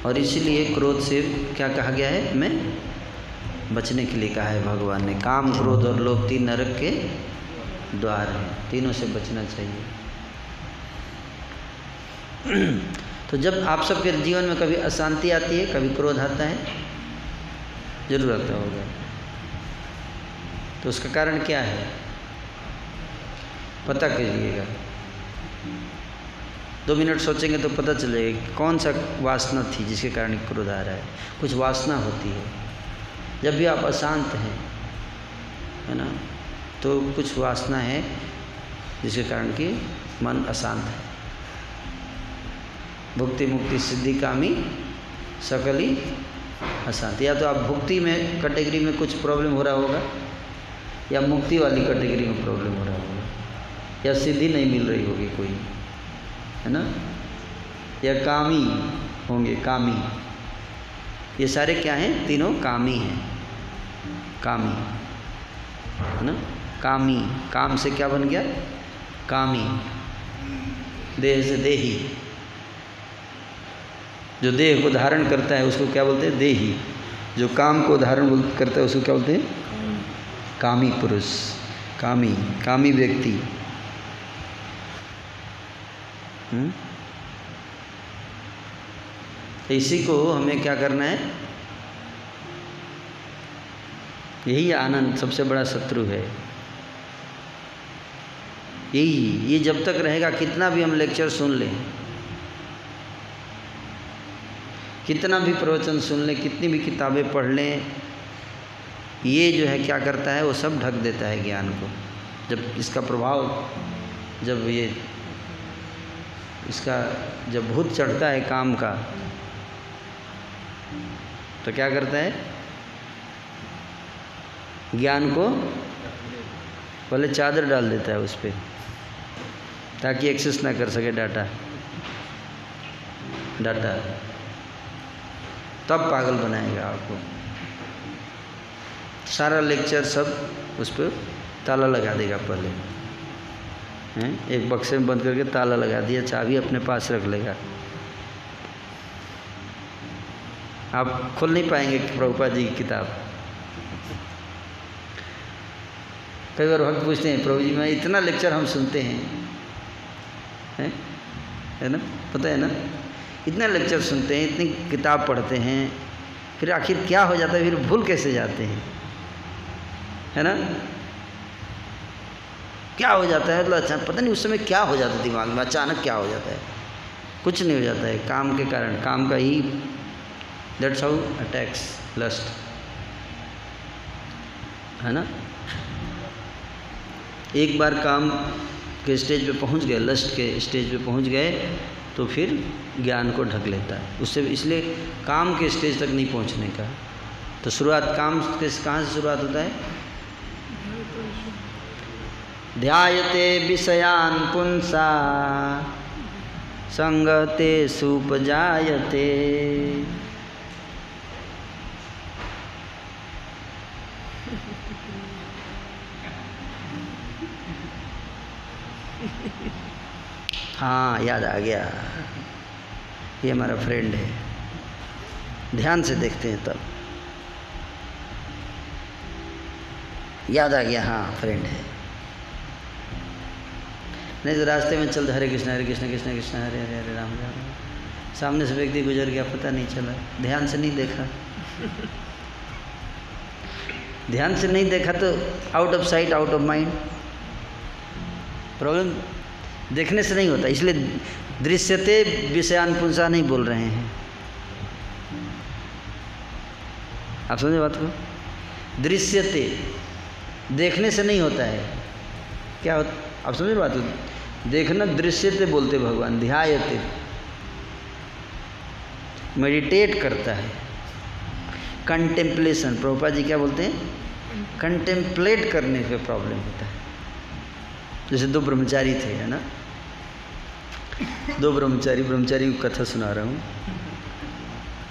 और इसीलिए क्रोध से क्या कहा गया है? हमें बचने के लिए कहा है भगवान ने। काम, क्रोध और लोभ 3 नरक के द्वार हैं, तीनों से बचना चाहिए। तो जब आप सबके जीवन में कभी अशांति आती है, कभी क्रोध आता है, जरूर आता होगा, तो उसका कारण क्या है? पता कीजिएगा, 2 मिनट सोचेंगे तो पता चलेगा कि कौन सा वासना थी जिसके कारण क्रोध आ रहा है। कुछ वासना होती है, जब भी आप अशांत हैं, है ना, तो कुछ वासना है जिसके कारण कि मन अशांत है। भुक्ति मुक्ति सिद्धि कामी सकली अशांत। या तो आप भुक्ति में कैटेगरी में कुछ प्रॉब्लम हो रहा होगा, या मुक्ति वाली कैटेगरी में प्रॉब्लम हो रहा होगा, या सिद्धि नहीं मिल रही होगी कोई, है ना, या कामी होंगे, कामी। ये सारे क्या हैं? तीनों कामी हैं, कामी, है ना। कामी, काम से क्या बन गया? कामी। देह से देही, जो देह को धारण करता है उसको क्या बोलते हैं? देही। जो काम को धारण करता है उसको क्या बोलते हैं? कामी पुरुष, कामी, कामी व्यक्ति। इसी को हमें क्या करना है? यही आनंद सबसे बड़ा शत्रु है। ये जब तक रहेगा, कितना भी हम लेक्चर सुन लें, कितना भी प्रवचन सुन लें, कितनी भी किताबें पढ़ लें, ये जो है क्या करता है? वो सब ढक देता है ज्ञान को। जब इसका प्रभाव, जब ये इसका जब भूत चढ़ता है काम का, तो क्या करता है? ज्ञान को पहले चादर डाल देता है उस पर, ताकि एक्सेस ना कर सके डाटा, तब पागल बनाएगा आपको। सारा लेक्चर सब उस पर ताला लगा देगा पहले, हैं? एक बक्से में बंद करके ताला लगा दिया, चाबी अपने पास रख लेगा। आप खोल नहीं पाएंगे प्रभुपाद जी की किताब। कई बार भक्त पूछते हैं, प्रभु जी मैं इतना लेक्चर हम सुनते हैं, है ना, पता है ना, इतना लेक्चर सुनते हैं, इतनी किताब पढ़ते हैं, फिर आखिर क्या हो जाता है? फिर भूल कैसे जाते हैं, है ना? क्या हो जाता है? मतलब अचानक पता नहीं उस समय क्या हो जाता है दिमाग में, अचानक क्या हो जाता है? कुछ नहीं हो जाता है, काम के कारण, काम का ही, दैट्स हाउ अटैक्स लस्ट, है ना। एक बार काम के स्टेज पे पहुंच गए, लस्ट के स्टेज पे पहुंच गए, तो फिर ज्ञान को ढक लेता है उससे। इसलिए काम के स्टेज तक नहीं पहुंचने का। तो शुरुआत काम के कहाँ से शुरुआत होता है? ध्यायते विषयान पुंसा संगते सुपजायते। हाँ, याद आ गया, ये हमारा फ्रेंड है। ध्यान से देखते हैं तब याद आ गया, हाँ फ्रेंड है। नहीं तो रास्ते में चलते हरे कृष्ण कृष्ण कृष्ण हरे हरे हरे राम राम, सामने से व्यक्ति गुजर गया, पता नहीं चला, ध्यान से नहीं देखा। ध्यान से नहीं देखा तो out of sight out of mind. Problem देखने से नहीं होता, इसलिए दृश्यते विषयान पुंसा नहीं बोल रहे हैं। आप समझे बात को? दृश्यते देखने से नहीं होता है, क्या होता? आप समझे बात को? देखना दृश्यते बोलते भगवान, ध्यायते मेडिटेट करता है, कंटेम्पलेशन। प्रभुपाद जी क्या बोलते हैं? कंटेम्पलेट करने पे प्रॉब्लम होता है। जैसे दो ब्रह्मचारी थे, है ना, दो ब्रह्मचारी की कथा सुना रहा हूँ,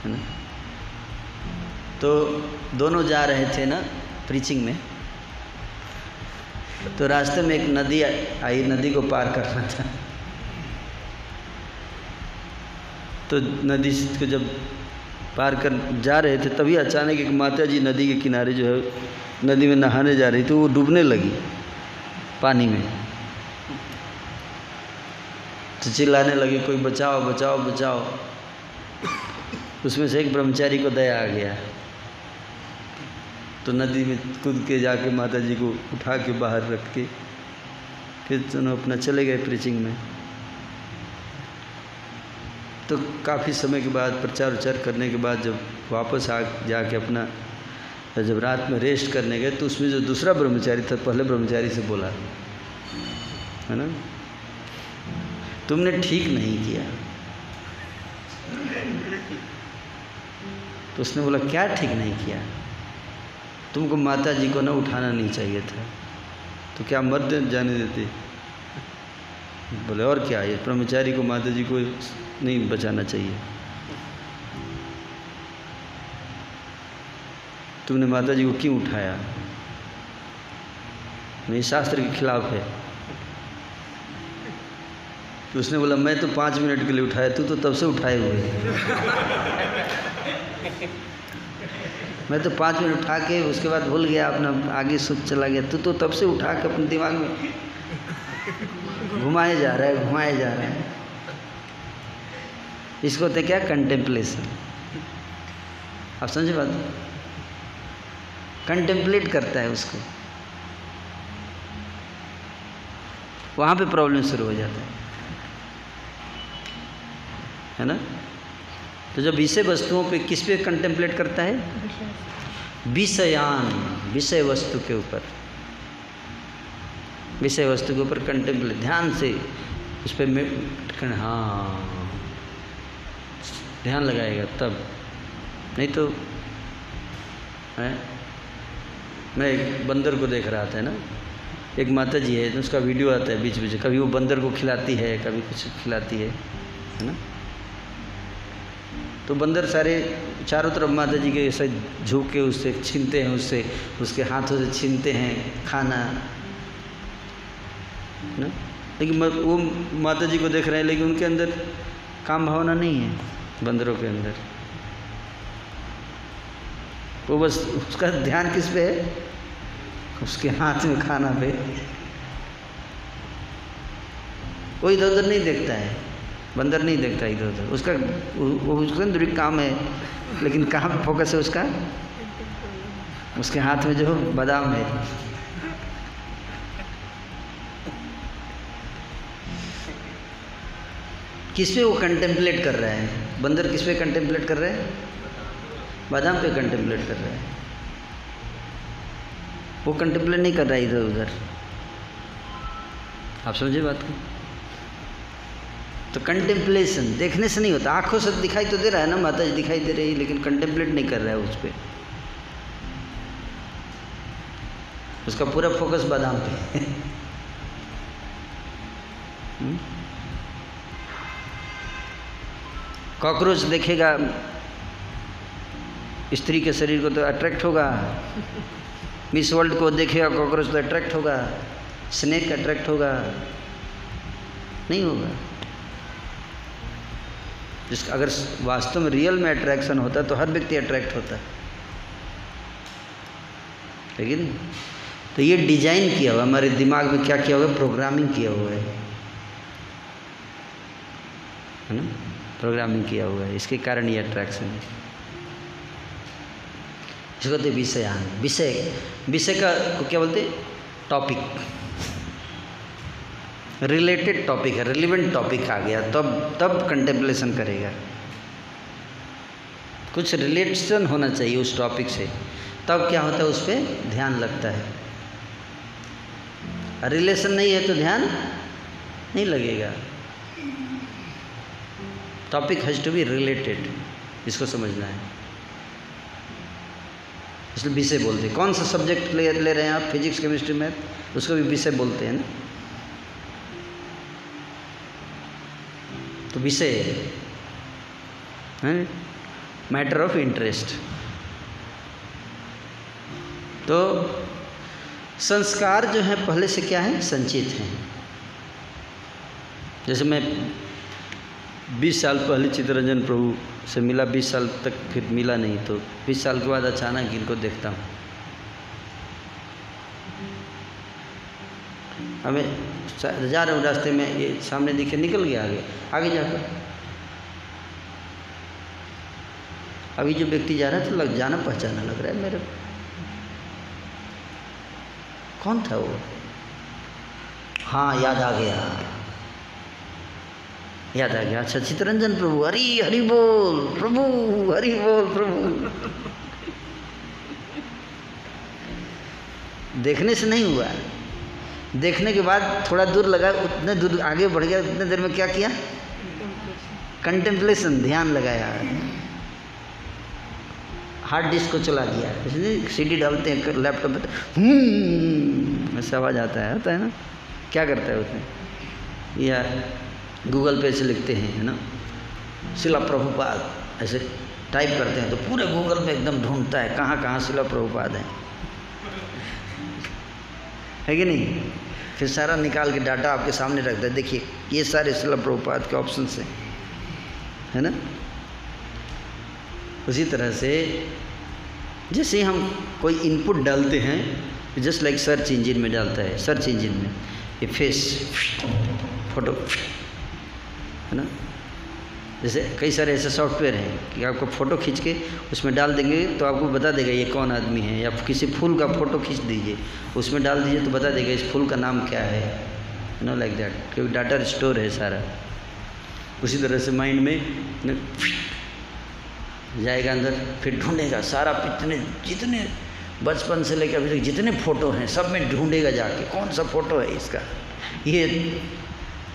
है ना। तो दोनों जा रहे थे ना प्रीचिंग में, तो रास्ते में एक नदी आई, नदी को पार करना था। तो नदी को जब पार कर जा रहे थे, तभी अचानक एक माता जी नदी के किनारे जो है नदी में नहाने जा रही थी, वो डूबने लगी पानी में। तो चिल्लाने लगे, कोई बचाओ बचाओ बचाओ। उसमें से एक ब्रह्मचारी को दया आ गया, तो नदी में कूद के जाके माता जी को उठा के बाहर रख के फिर दोनों अपना चले गए प्रीचिंग में। तो काफ़ी समय के बाद प्रचार उचार करने के बाद जब वापस आ जाके अपना जब रात में रेस्ट करने गए, तो उसमें जो दूसरा ब्रह्मचारी था पहले ब्रह्मचारी से बोला, है ना, तुमने ठीक नहीं किया, तो उसने बोला क्या ठीक नहीं किया, तुमको माता जी को ना उठाना नहीं चाहिए था, तो क्या मर्द जाने देते? बोले और क्या, ये ब्रह्मचारी को माता जी को नहीं बचाना चाहिए, तुमने माता जी को क्यों उठाया? नहीं, शास्त्र के खिलाफ है। तो उसने बोला मैं तो 5 मिनट के लिए उठाया, तू तो तब से उठाए हुए है। मैं तो 5 मिनट उठा के उसके बाद भूल गया, अपना आगे सोच चला गया, तू तो तब से उठा के अपने दिमाग में घुमाए जा रहा है, घुमाए जा रहा है। इसको होते क्या, कंटेम्पलेशन। आप समझे बात? कंटेम्पलेट करता है उसको, वहाँ पे प्रॉब्लम शुरू हो जाता है ना। तो जब विषय वस्तुओं पे किस पे कंटेम्पलेट करता है? विषयान, विषय वस्तु के ऊपर, विषय वस्तु के ऊपर कंटेम्पलेट, ध्यान से उस पर हाँ ध्यान लगाएगा तब, नहीं तो है। मैं एक बंदर को देख रहा था ना, एक माता जी है, उसका वीडियो आता है बीच बीच, कभी वो बंदर को खिलाती है, कभी कुछ खिलाती है ना। तो बंदर सारे चारों तरफ माता जी के ऐसे झुक के उससे छीनते हैं, उससे उसके हाथों से छीनते हैं खाना ना। लेकिन वो माता जी को देख रहे हैं, लेकिन उनके अंदर काम भावना नहीं है, बंदरों के अंदर। वो बस उसका ध्यान किस पे है? उसके हाथ में खाना पे। वो इधर उधर नहीं देखता है, बंदर नहीं देखता इधर उधर, उसका उसके अंदर भी काम है, लेकिन कहाँ पे फोकस है उसका? उसके हाथ में जो बादाम है। किस पे वो कंटेम्पलेट कर रहा है? बंदर किस पे कंटेम्पलेट कर रहा है? बादाम पे कंटेम्पलेट कर रहा है। वो कंटेम्पलेट नहीं कर रहा है इधर उधर। आप समझे बात को? तो कंटेम्पलेशन देखने से नहीं होता, आंखों से दिखाई तो दे रहा है ना, माता जी दिखाई दे रही है, लेकिन कंटेम्पलेट नहीं कर रहा है उस पर। उसका पूरा फोकस बादाम पे है। कॉकरोच देखेगा स्त्री के शरीर को तो अट्रैक्ट होगा, मिस वर्ल्ड को देखेगा कॉकरोच तो अट्रैक्ट होगा, स्नेक अट्रैक्ट होगा? नहीं होगा। जिसका अगर वास्तव में रियल में अट्रैक्शन होता तो हर व्यक्ति अट्रैक्ट होता, लेकिन तो ये डिजाइन किया हुआ, हमारे दिमाग में क्या किया हुआ है? प्रोग्रामिंग किया हुआ है ना, प्रोग्रामिंग किया हुआ है, इसके कारण ये अट्रैक्शन है। इसको कहते विषयान। विषय, विषय का को क्या बोलते? टॉपिक, रिलेटेड टॉपिक है, रिलेवेंट टॉपिक आ गया तब कंटेम्पलेशन करेगा। कुछ रिलेशन होना चाहिए उस टॉपिक से, तब क्या होता है? उस पर ध्यान लगता है। रिलेशन नहीं है तो ध्यान नहीं लगेगा। Topic has to be related, इसको समझना है। इसलिए विषय बोलते हैं। कौन सा सब्जेक्ट ले रहे हैं आप? फिजिक्स, केमिस्ट्री, मैथ, उसको भी विषय बोलते हैं ना। तो विषय है मैटर ऑफ इंटरेस्ट। तो संस्कार जो है पहले से क्या है? संचित हैं। जैसे मैं 20 साल पहले चित्तरंजन प्रभु से मिला, 20 साल तक फिर मिला नहीं, तो 20 साल के बाद अचानक इनको देखता हूँ। हमें जा रहे हूँ रास्ते में, ये सामने दिखे, निकल गया आगे जाकर। अभी जो व्यक्ति जा रहा था लग जाना पहचाना लग रहा है मेरे। कौन था वो? हाँ, याद आ गया। अच्छा, चित्तरंजन प्रभु, हरि बोल प्रभु, हरि बोल प्रभु। देखने से नहीं हुआ, देखने के बाद थोड़ा दूर लगा, उतने दूर आगे बढ़ गया, उतने देर में क्या किया? कंटेम्पलेशन, ध्यान लगाया, हार्ड डिस्क को चला दिया, इसलिए सीडी डालते हैं लैपटॉप पे तो ऐसा आवाज़ आता है ना, क्या करता है उसमें, या गूगल पे से लिखते हैं है ना, शिला प्रभुपाद, ऐसे टाइप करते हैं तो पूरे गूगल में एकदम ढूंढता है कहाँ कहाँ शिला प्रभुपाद है कि नहीं। फिर सारा निकाल के डाटा आपके सामने रखता है, देखिए ये सारे शिला प्रभुपाद के ऑप्शन है ना। उसी तरह से जैसे हम कोई इनपुट डालते हैं, जस्ट लाइक सर्च इंजन में डालता है, सर्च इंजन में ये फेस फोटो है ना, जैसे कई सारे ऐसे सॉफ्टवेयर हैं कि आपको फ़ोटो खींच के उसमें डाल देंगे तो आपको बता देगा ये कौन आदमी है, या किसी फूल का फ़ोटो खींच दीजिए उसमें डाल दीजिए तो बता देगा इस फूल का नाम क्या है, नो लाइक दैट, क्योंकि डाटा स्टोर है सारा। उसी तरह से माइंड में जाएगा अंदर, फिर ढूंढेगा सारा जितने बचपन से लेकर अभी तक जितने फ़ोटो हैं सब में ढूंढेगा जाके कौन सा फ़ोटो है इसका, ये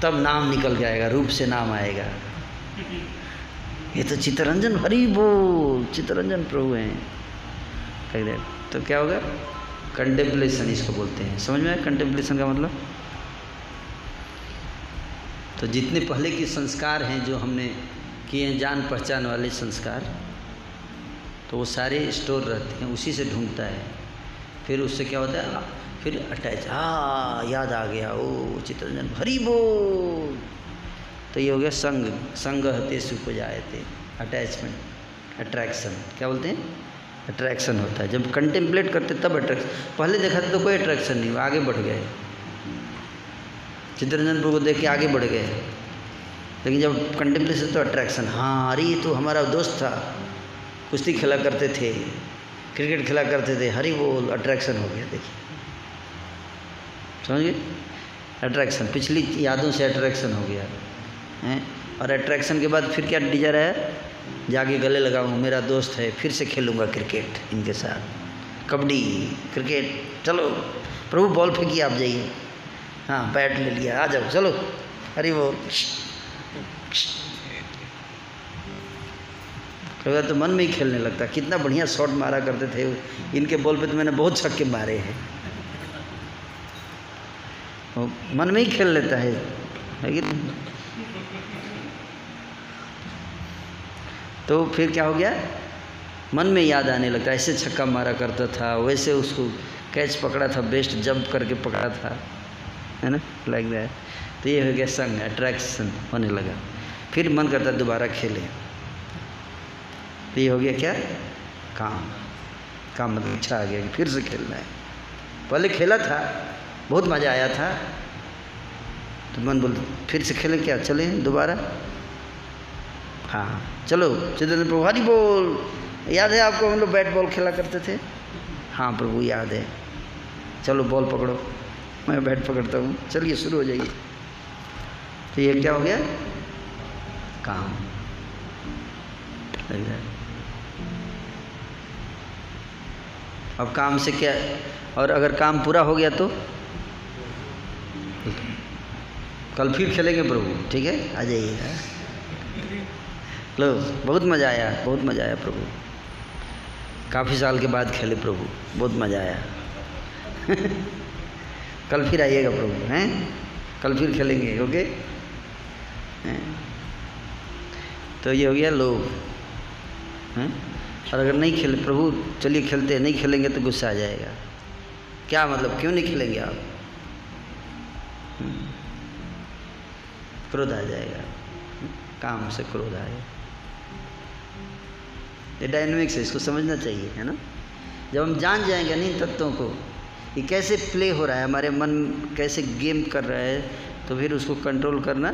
तब नाम निकल जाएगा, रूप से नाम आएगा, ये तो चित्तरंजन, हरि बोल चित्तरंजन प्रभु हैं। तो क्या होगा, कंटेम्पलेशन इसको बोलते हैं। समझ में आया कंटेम्पलेशन का मतलब। तो जितने पहले के संस्कार हैं जो हमने किए हैं, जान पहचान वाले संस्कार, तो वो सारे स्टोर रहते हैं, उसी से ढूंढता है, फिर उससे क्या होता है, फिर अटैच, हाँ याद आ गया, ओ चित्तरंजन हरि बोल। तो ये हो गया संग हते सुपजाए थे, अटैचमेंट, अट्रैक्शन, क्या बोलते हैं, अट्रैक्शन होता है। जब कंटेम्पलेट करते तब अट्रैक्शन, पहले देखा था तो कोई अट्रैक्शन नहीं, आगे बढ़ गए, चित्तरंजन प्रभु को देख के आगे बढ़ गए, लेकिन जब कंटेम्पलेशन तो अट्रैक्शन, हाँ अरे तो हमारा दोस्त था, कुश्ती खेला करते थे, क्रिकेट खेला करते थे, हरि बोल, अट्रैक्शन हो गया। देखिए समझ गए, अट्रैक्शन, पिछली यादों से अट्रैक्शन हो गया हैं। और अट्रैक्शन के बाद फिर क्या डिजायर है, जाके गले लगाऊँ, मेरा दोस्त है, फिर से खेलूँगा क्रिकेट इनके साथ, कबड्डी क्रिकेट, चलो प्रभु बॉल फेंकिए आप जाइए, हाँ बैट ले लिया, आ जाओ चलो, हरि बोल। कई बार तो मन में ही खेलने लगता, कितना बढ़िया शॉट मारा करते थे इनके बॉल पे, तो मैंने बहुत छक्के मारे हैं, मन में ही खेल लेता है कि नहीं। तो फिर क्या हो गया, मन में याद आने लगता, ऐसे छक्का मारा करता था, वैसे उसको कैच पकड़ा था, बेस्ट जंप करके पकड़ा था, है ना, लाइक दैट। तो ये हो गया संग, अट्रैक्शन होने लगा, फिर मन करता दोबारा खेले। तो ये हो गया क्या, काम मतलब इच्छा आ गया कि फिर से खेलना है। पहले खेला था, बहुत मज़ा आया था, तो मन बोलता फिर से खेलें क्या, चलें दोबारा, हाँ चलो चित्तरंजन प्रभु हरि बोल, याद है आपको हम लोग बैट बॉल खेला करते थे, हाँ प्रभु याद है, चलो बॉल पकड़ो, मैं बैट पकड़ता हूँ, चलिए शुरू हो जाइए। तो ये क्या हो गया, काम। अब काम से क्या, और अगर काम पूरा हो गया तो कल फिर खेलेंगे प्रभु, ठीक है आ जाइए। लो बहुत मज़ा आया, बहुत मज़ा आया प्रभु, काफ़ी साल के बाद खेले प्रभु, बहुत मज़ा आया। कल फिर आइएगा प्रभु, हैं कल फिर खेलेंगे, ओके। तो ये हो गया लोभ, हैं। और अगर नहीं खेले प्रभु, चलिए खेलते हैं, नहीं खेलेंगे तो गुस्सा आ जाएगा, क्या मतलब क्यों नहीं खेलेंगे आप, क्रोध आ जाएगा, काम से क्रोध आएगा। ये डायनेमिक्स है, इसको समझना चाहिए, है ना। जब हम जान जाएंगे ना इन तत्वों को, ये कैसे प्ले हो रहा है, हमारे मन कैसे गेम कर रहा है, तो फिर उसको कंट्रोल करना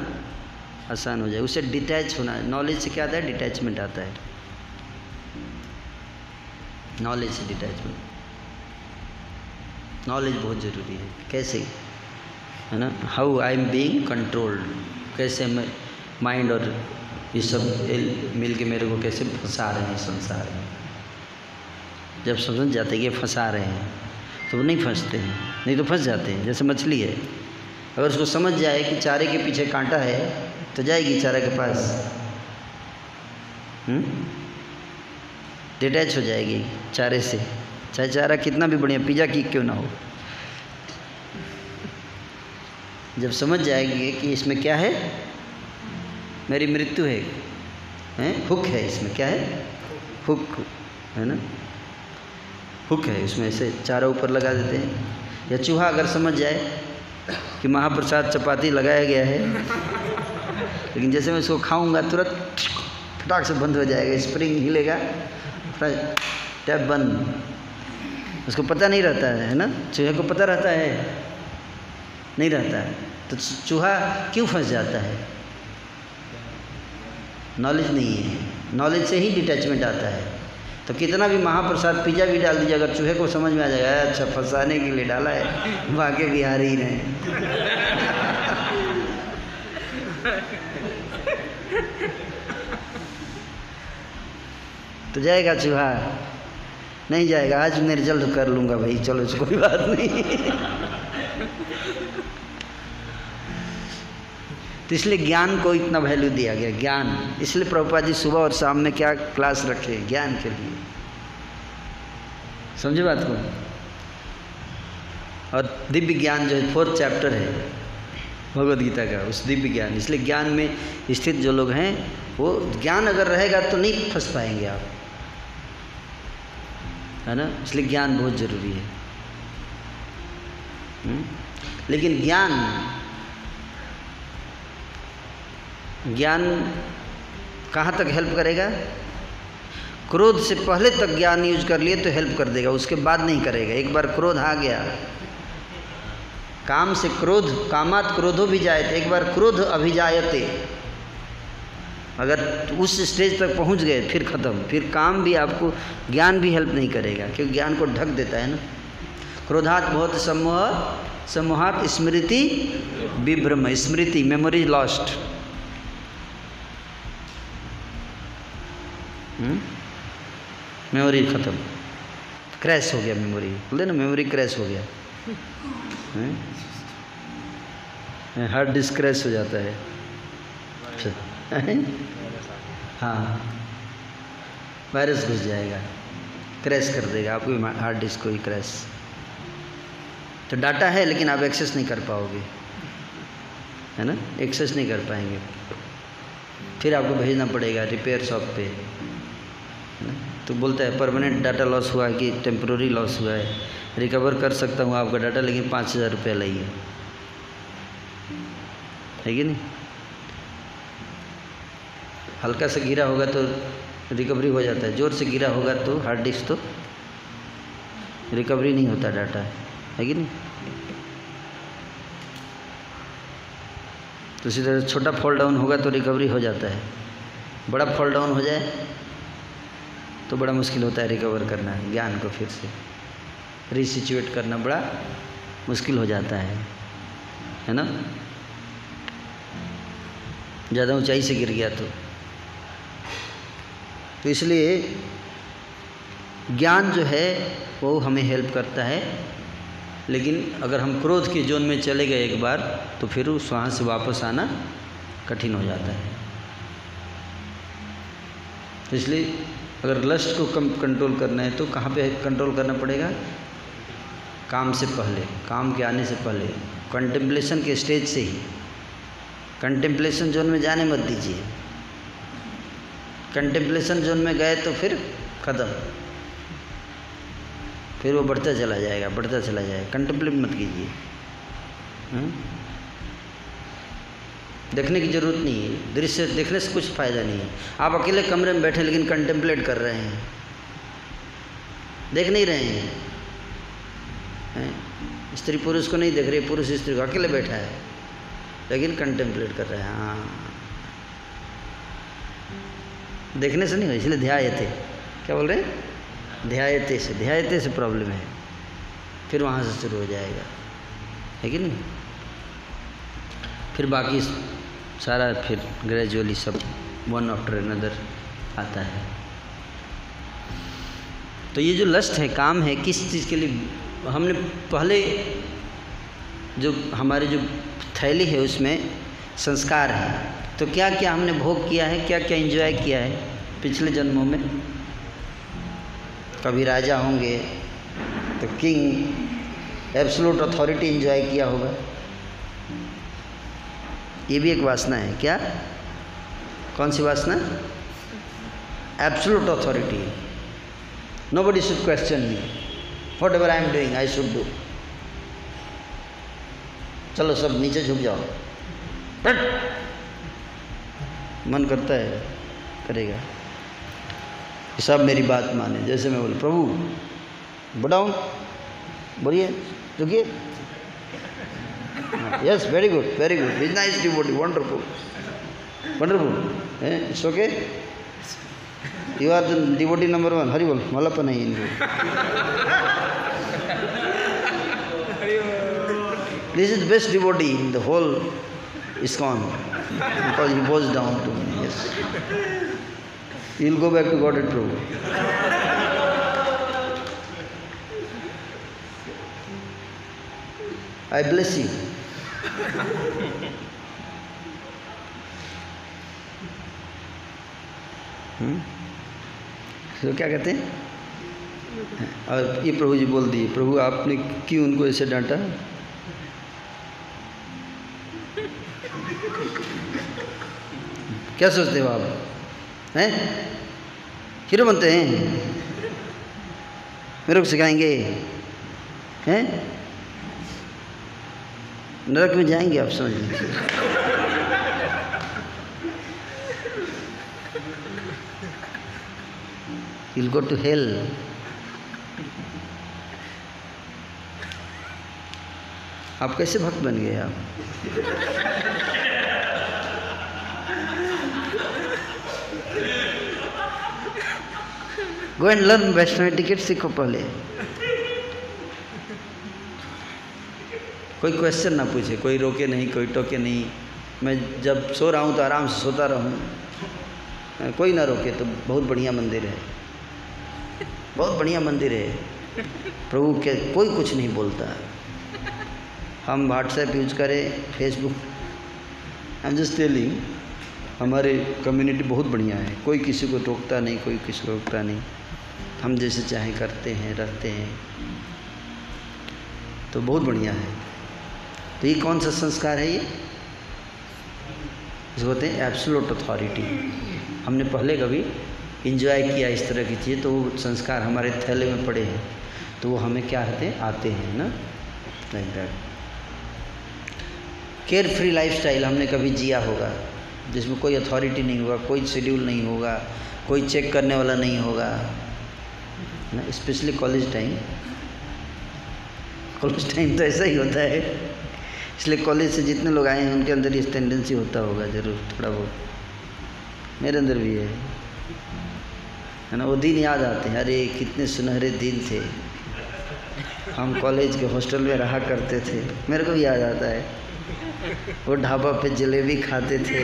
आसान हो जाए, उससे डिटैच होना। नॉलेज से क्या आता है, डिटैचमेंट आता है, नॉलेज से डिटैचमेंट। नॉलेज बहुत ज़रूरी है, कैसे, है ना, how I am being controlled, कैसे मैं माइंड और ये सब मिल के मेरे को कैसे फंसा रहे हैं संसार में। जब समझ जाते हैं कि फंसा रहे हैं तो वो नहीं फंसते हैं, नहीं तो फंस जाते हैं। जैसे मछली है, अगर उसको समझ जाए कि चारे के पीछे कांटा है तो जाएगी चारे के पास, डिटैच हो जाएगी चारे से, चाहे चारा कितना भी बढ़िया पिज़्ज़ा की क्यों ना हो। जब समझ जाएगी कि इसमें क्या है, मेरी मृत्यु है, हुक है इसमें, क्या है, हुक है ना, हुक है इसमें, ऐसे चारा ऊपर लगा देते हैं। या चूहा अगर समझ जाए कि महाप्रसाद चपाती लगाया गया है, लेकिन जैसे मैं इसको खाऊंगा तुरंत फटाक से बंद हो जाएगा, स्प्रिंग हिलेगा, टैप बंद। उसको पता नहीं रहता है ना, चूहे को पता रहता है नहीं रहता है, तो चूहा क्यों फंस जाता है? नॉलेज नहीं है, नॉलेज से ही डिटैचमेंट आता है। तो कितना भी महाप्रसाद पिज़्ज़ा भी डाल दीजिए, अगर चूहे को समझ में आ जाएगा अच्छा फंसाने के लिए डाला है, वाकई बिहारी ही रहे, तो जाएगा चूहा? नहीं जाएगा। आज निर्जल कर लूँगा भाई, चलो कोई बात नहीं। तो इसलिए ज्ञान को इतना वैल्यू दिया गया, ज्ञान। इसलिए प्रभुपाद जी सुबह और शाम में क्या क्लास रखे, ज्ञान के लिए। समझे बात को? और दिव्य ज्ञान जो है 4th चैप्टर है भगवद गीता का, उस दिव्य ज्ञान। इसलिए ज्ञान में स्थित जो लोग हैं, वो ज्ञान अगर रहेगा तो नहीं फंस पाएंगे आप, है ना। इसलिए ज्ञान बहुत जरूरी है। लेकिन ज्ञान कहाँ तक हेल्प करेगा? क्रोध से पहले तक ज्ञान यूज कर लिए तो हेल्प कर देगा, उसके बाद नहीं करेगा। एक बार क्रोध आ गया, काम से क्रोध, कामात क्रोधो भी जायते, एक बार क्रोध अभिजायते, अगर उस स्टेज तक पहुंच गए फिर ख़त्म, फिर काम भी आपको, ज्ञान भी हेल्प नहीं करेगा, क्योंकि ज्ञान को ढक देता है ना। क्रोधात बहुत सम्मोहात स्मृति विभ्रम, स्मृति मेमोरी लॉस्ट। मेमोरी ख़त्म, क्रैश हो गया मेमोरी, बोलते ना मेमोरी क्रैश हो गया, हार्ड डिस्क क्रैश हो जाता है। हाँ, वायरस घुस जाएगा, क्रैश कर देगा आपको हार्ड डिस्क को ही क्रैश। तो डाटा है लेकिन आप एक्सेस नहीं कर पाओगे, है ना, एक्सेस नहीं कर पाएंगे, फिर आपको भेजना पड़ेगा रिपेयर शॉप पे, है ना। तो बोलता है परमानेंट डाटा लॉस हुआ है कि टेम्प्रोरी लॉस हुआ है, रिकवर कर सकता हूँ आपका डाटा, लेकिन 5000 रुपया लाइए, है कि नहीं। हल्का से गिरा होगा तो रिकवरी हो जाता है, ज़ोर से गिरा होगा तो हार्ड डिस्क तो रिकवरी नहीं होता डाटा, है कि नहीं। तो इसी तरह छोटा फॉल डाउन होगा तो रिकवरी हो जाता है, बड़ा फॉल डाउन हो जाए तो बड़ा मुश्किल होता है रिकवर करना, ज्ञान को फिर से रिसिचुएट करना बड़ा मुश्किल हो जाता है ना। ज़्यादा ऊंचाई से गिर गया तो इसलिए ज्ञान जो है वो हमें हेल्प करता है, लेकिन अगर हम क्रोध के जोन में चले गए एक बार तो फिर उस वहाँ से वापस आना कठिन हो जाता है। तो इसलिए अगर लस्ट को कम कंट्रोल करना है तो कहाँ पे कंट्रोल करना पड़ेगा? काम से पहले, काम के आने से पहले, कंटेम्पलेशन के स्टेज से ही। कंटेम्पलेशन जोन में जाने मत दीजिए, कंटेम्पलेशन जोन में गए तो फिर ख़त्म, फिर वो बढ़ता चला जाएगा, बढ़ता चला जाएगा। कंटेम्पलेट मत कीजिए, देखने की ज़रूरत नहीं है, दृश्य देखने से कुछ फ़ायदा नहीं है। आप अकेले कमरे में बैठे लेकिन कंटेम्पलेट कर रहे हैं, देख नहीं रहे हैं, स्त्री पुरुष को नहीं देख रही, पुरुष स्त्री को, अकेले बैठा है लेकिन कंटेम्पलेट कर रहे हैं। हाँ, देखने से नहीं हो, इसलिए ध्यायते, क्या बोल रहे हैं? ध्यायते से प्रॉब्लम है, फिर वहाँ से शुरू हो जाएगा, है कि नहीं। फिर बाकी सारा फिर ग्रेजुअली सब वन आफ्टर अनदर आता है। तो ये जो लस्ट है, काम है, किस चीज़ के लिए? हमने पहले जो हमारी जो थैली है उसमें संस्कार है, तो क्या क्या हमने भोग किया है, क्या क्या एंजॉय किया है, पिछले जन्मों में कभी राजा होंगे तो किंग एब्सोल्यूट अथॉरिटी एंजॉय किया होगा। ये भी एक वासना है। क्या? कौन सी वासना? Absolute authority. Nobody should question me, what ever I am doing I should do. चलो सब नीचे झुक जाओ, मन करता है करेगा, सब मेरी बात माने। जैसे मैं बोले प्रभु बढ़ाओ, बोलिए रुकिए, yes very good is nice devotee, wonderful wonderful, it's okay, you are the devotee number 1। Hari बोल, मलप्पन है इनको। This is best devotee in the whole ISKCON because he bows down to me. Yes, he will go back to Godhead Prabhu. I bless you. तो क्या कहते हैं? और ये प्रभु जी बोल दिए, प्रभु आपने क्यों उनको ऐसे डांटा? क्या सोचते हो आप? हैं हीरो बनते हैं, मेरे को सिखाएंगे? हैं नरक में जाएंगे आप, समझ लीजिए। You'll go to hell. आप कैसे भक्त बन गए आप? Go and learn Vaishnava etiquette सीखो पहले। कोई क्वेश्चन ना पूछे, कोई रोके नहीं, कोई टोके नहीं। मैं जब सो रहा हूँ तो आराम से सोता रहूँ, कोई ना रोके तो बहुत बढ़िया मंदिर है, बहुत बढ़िया मंदिर है। प्रभु के कोई कुछ नहीं बोलता। हम व्हाट्सएप यूज करें, Facebook, I am just telling, हमारे कम्युनिटी बहुत बढ़िया है, कोई किसी को टोकता नहीं, कोई किसी को रोकता नहीं, हम जैसे चाहे करते हैं, रहते हैं, तो बहुत बढ़िया है। तो ये कौन सा संस्कार है? ये इसको बोलते हैं एब्सोल्यूट अथॉरिटी। हमने पहले कभी इंजॉय किया इस तरह की चीज़, तो वो संस्कार हमारे थैले में पड़े हैं, तो वो हमें क्या कहते हैं, आते हैं ना, like that. Care free lifestyle हमने कभी जिया होगा, जिसमें कोई अथॉरिटी नहीं होगा, कोई शेड्यूल नहीं होगा, कोई चेक करने वाला नहीं होगा ना। स्पेशली कॉलेज टाइम तो ऐसा ही होता है, इसलिए कॉलेज से जितने लोग आए हैं उनके अंदर इस टेंडेंसी होता होगा ज़रूर, थोड़ा बहुत मेरे अंदर भी है ना। वो दिन याद आते हैं, अरे कितने सुनहरे दिन थे, हम कॉलेज के हॉस्टल में रहा करते थे। मेरे को भी याद आता है, वो ढाबा पे जलेबी खाते थे,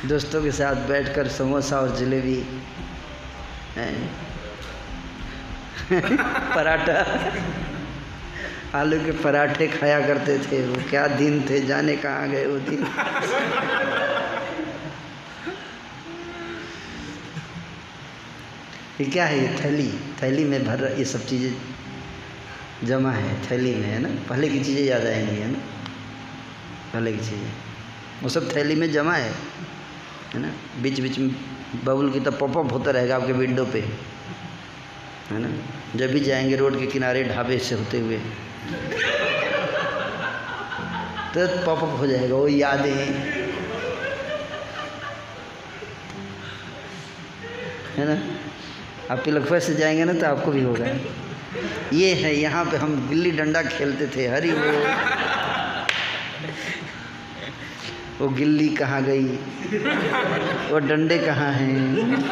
दोस्तों के साथ बैठकर समोसा और जलेबी, पराठा, आलू के पराठे खाया करते थे। वो क्या दिन थे, जाने कहाँ गए वो दिन। ये क्या है? ये थैली में भर ये सब चीज़ें जमा है, थैली में है ना। पहले की चीज़ें याद आएंगी, है ना, पहले की चीज़ें वो सब थैली में जमा है ना। बीच बीच में बबुल की तो पॉपअप होता रहेगा आपके विंडो पे, है ना। जब भी जाएंगे रोड के किनारे ढाबे से होते हुए तो पॉपअप हो जाएगा, वो यादें, है ना। आप पिलखवा से जाएंगे ना तो आपको भी होगा। ये है, यहाँ पे हम गिल्ली डंडा खेलते थे, हरी वो गिल्ली कहाँ गई, वो डंडे कहाँ हैं,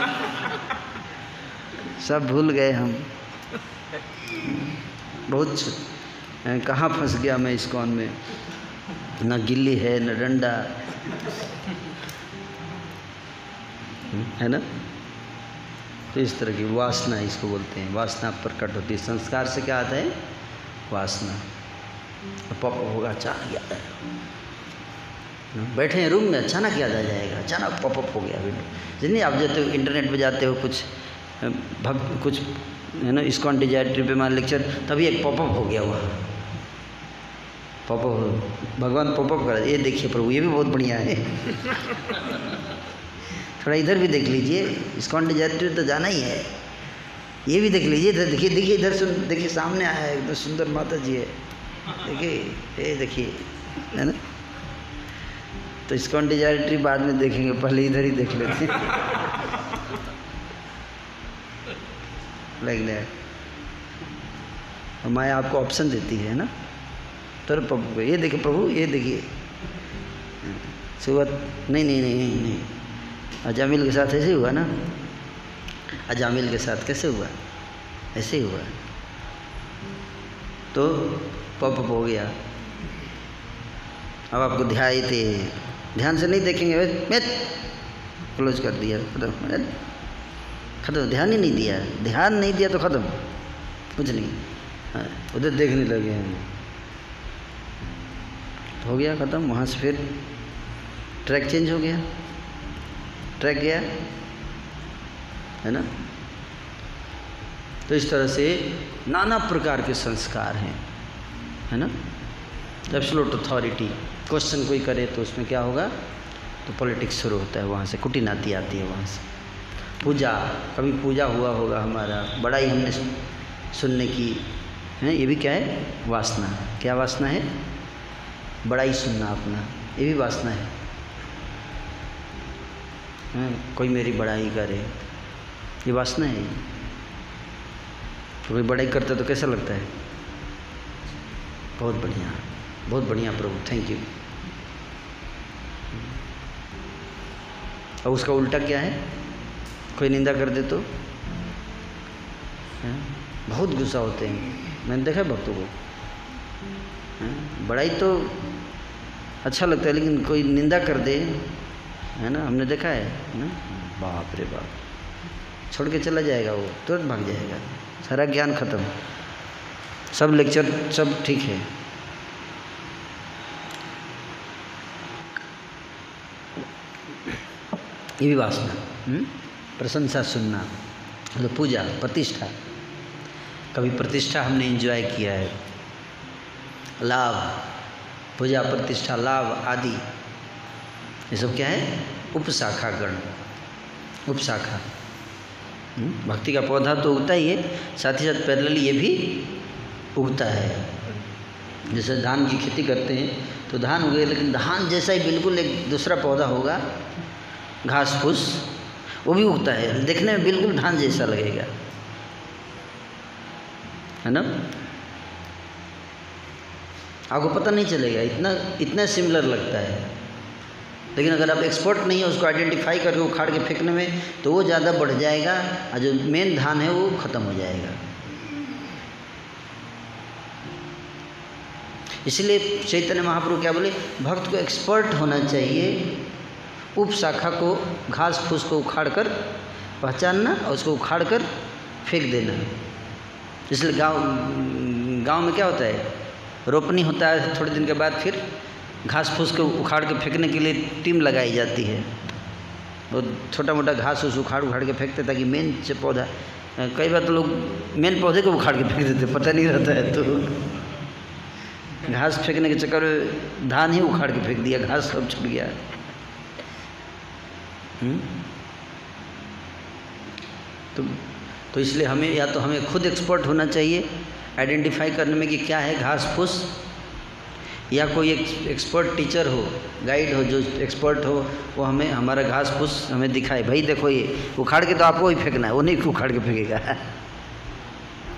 सब भूल गए हम। बहुत कहाँ फंस गया मैं ISKCON में, ना गिल्ली है ना डंडा, है ना। तो इस तरह की वासना इसको बोलते हैं, वासना प्रकट होती है। संस्कार से क्या आता है? वासना। पॉप होगा, अचानक याद आएगा। बैठे हैं रूम में, अचानक याद आ जाएगा, अचानक पॉपअप हो गया विंडो। जितनी आप जाते हो इंटरनेट पे जाते हो, कुछ कुछ है ना इस्कॉन डिजायर ट्रिप पे मान लेक्चर, तभी एक पॉपअप हो गया वहाँ। पॉपअप भगवान पॉपअप कर, ये देखिए प्रभु ये भी बहुत बढ़िया है। थोड़ा इधर भी देख लीजिए, इस्कॉन डिजायर ट्रिप तो जाना ही है, ये भी देख लीजिए। इधर देखिए, देखिए इधर सुन, देखिए सामने आया है, एकदम सुंदर माता जी है, देखिए ये देखिए, है ना। तो इस्कॉन डिजायर ट्रिप बाद में देखेंगे, पहले इधर ही देख लेते हैं। Like that. माया आपको ऑप्शन देती है ना, तो प्रभु ये देखिए, प्रभु ये देखिए, सुबह नहीं नहीं नहीं नहीं नहीं, अजामिल के साथ ऐसे हुआ ना, अजामिल के साथ कैसे हुआ, ऐसे ही हुआ, तो पॉपअप हो गया। अब आपको ध्यान से नहीं देखेंगे, मैं क्लोज कर दिया, खत्म, ध्यान ही नहीं दिया, ध्यान नहीं दिया तो ख़त्म, कुछ नहीं। हाँ, उधर देखने लगे हैं, हो गया ख़त्म। वहाँ से फिर ट्रैक चेंज हो गया, ट्रैक गया, है ना। तो इस तरह से नाना प्रकार के संस्कार हैं, है ना। एब्सोल्यूट अथॉरिटी, क्वेश्चन कोई करे तो उसमें क्या होगा, तो पॉलिटिक्स शुरू होता है, वहाँ से कुटिनाती आती है वहाँ से। पूजा, कभी पूजा हुआ होगा हमारा, बड़ाई हमने सुनने की है, ये भी क्या है, वासना। क्या वासना है, बड़ाई सुनना अपना, ये भी वासना है। कोई मेरी बड़ाई करे, ये वासना है। तो कोई बड़ाई करता तो कैसा लगता है, बहुत बढ़िया, बहुत बढ़िया प्रभु, थैंक यू। और उसका उल्टा क्या है, कोई निंदा कर दे तो बहुत गुस्सा होते हैं। मैंने देखा है भक्तों को, बड़ाई तो अच्छा लगता है, लेकिन कोई निंदा कर दे, है ना, हमने देखा है ना, बाप रे बाप, छोड़ के चला जाएगा, वो तुरंत भाग जाएगा, सारा ज्ञान खत्म, सब लेक्चर सब ठीक है। ये भी वासना, प्रशंसा सुनना, तो पूजा, प्रतिष्ठा, कभी प्रतिष्ठा हमने एंजॉय किया है, लाभ, पूजा प्रतिष्ठा लाभ आदि, ये सब क्या है, उपशाखा गण, उपशाखा। भक्ति का पौधा तो उगता ही है, साथ ही साथ पैरेलल ये भी उगता है। जैसे धान की खेती करते हैं तो धान उगे, लेकिन धान जैसा ही बिल्कुल एक दूसरा पौधा होगा, घास फूस, वो भी उगता है, देखने में बिल्कुल धान जैसा लगेगा, है ना। आपको पता नहीं चलेगा, इतना सिमिलर लगता है, लेकिन अगर आप एक्सपर्ट नहीं है उसको आइडेंटिफाई करके उखाड़ के फेंकने में, तो वो ज़्यादा बढ़ जाएगा और जो मेन धान है वो ख़त्म हो जाएगा। इसलिए चैतन्य महाप्रभु क्या बोले, भक्त को एक्सपर्ट होना चाहिए, उप शाखा को, घास फूस को उखाड़ कर पहचानना और उसको उखाड़ कर फेंक देना। इसलिए गांव में क्या होता है, रोपनी होता है, थोड़े दिन के बाद फिर घास फूस को उखाड़ के फेंकने के लिए टीम लगाई जाती है। वो छोटा मोटा घास उस उखाड़ के फेंकते ताकि मेन पौधा, कई बार तो लोग मेन पौधे को उखाड़ के फेंक देते, पता नहीं रहता है, तो घास फेंकने के चक्कर में धान ही उखाड़ के फेंक दिया, घास सब छूट गया। तो इसलिए हमें या तो हमें खुद एक्सपर्ट होना चाहिए आइडेंटिफाई करने में कि क्या है घास फूस, या कोई एक एक्सपर्ट टीचर हो, गाइड हो, जो एक्सपर्ट हो, वो हमें हमारा घास फूस हमें दिखाए, भाई देखो ये उखाड़ के तो आपको ही फेंकना है, वो नहीं उखाड़ के फेंकेगा।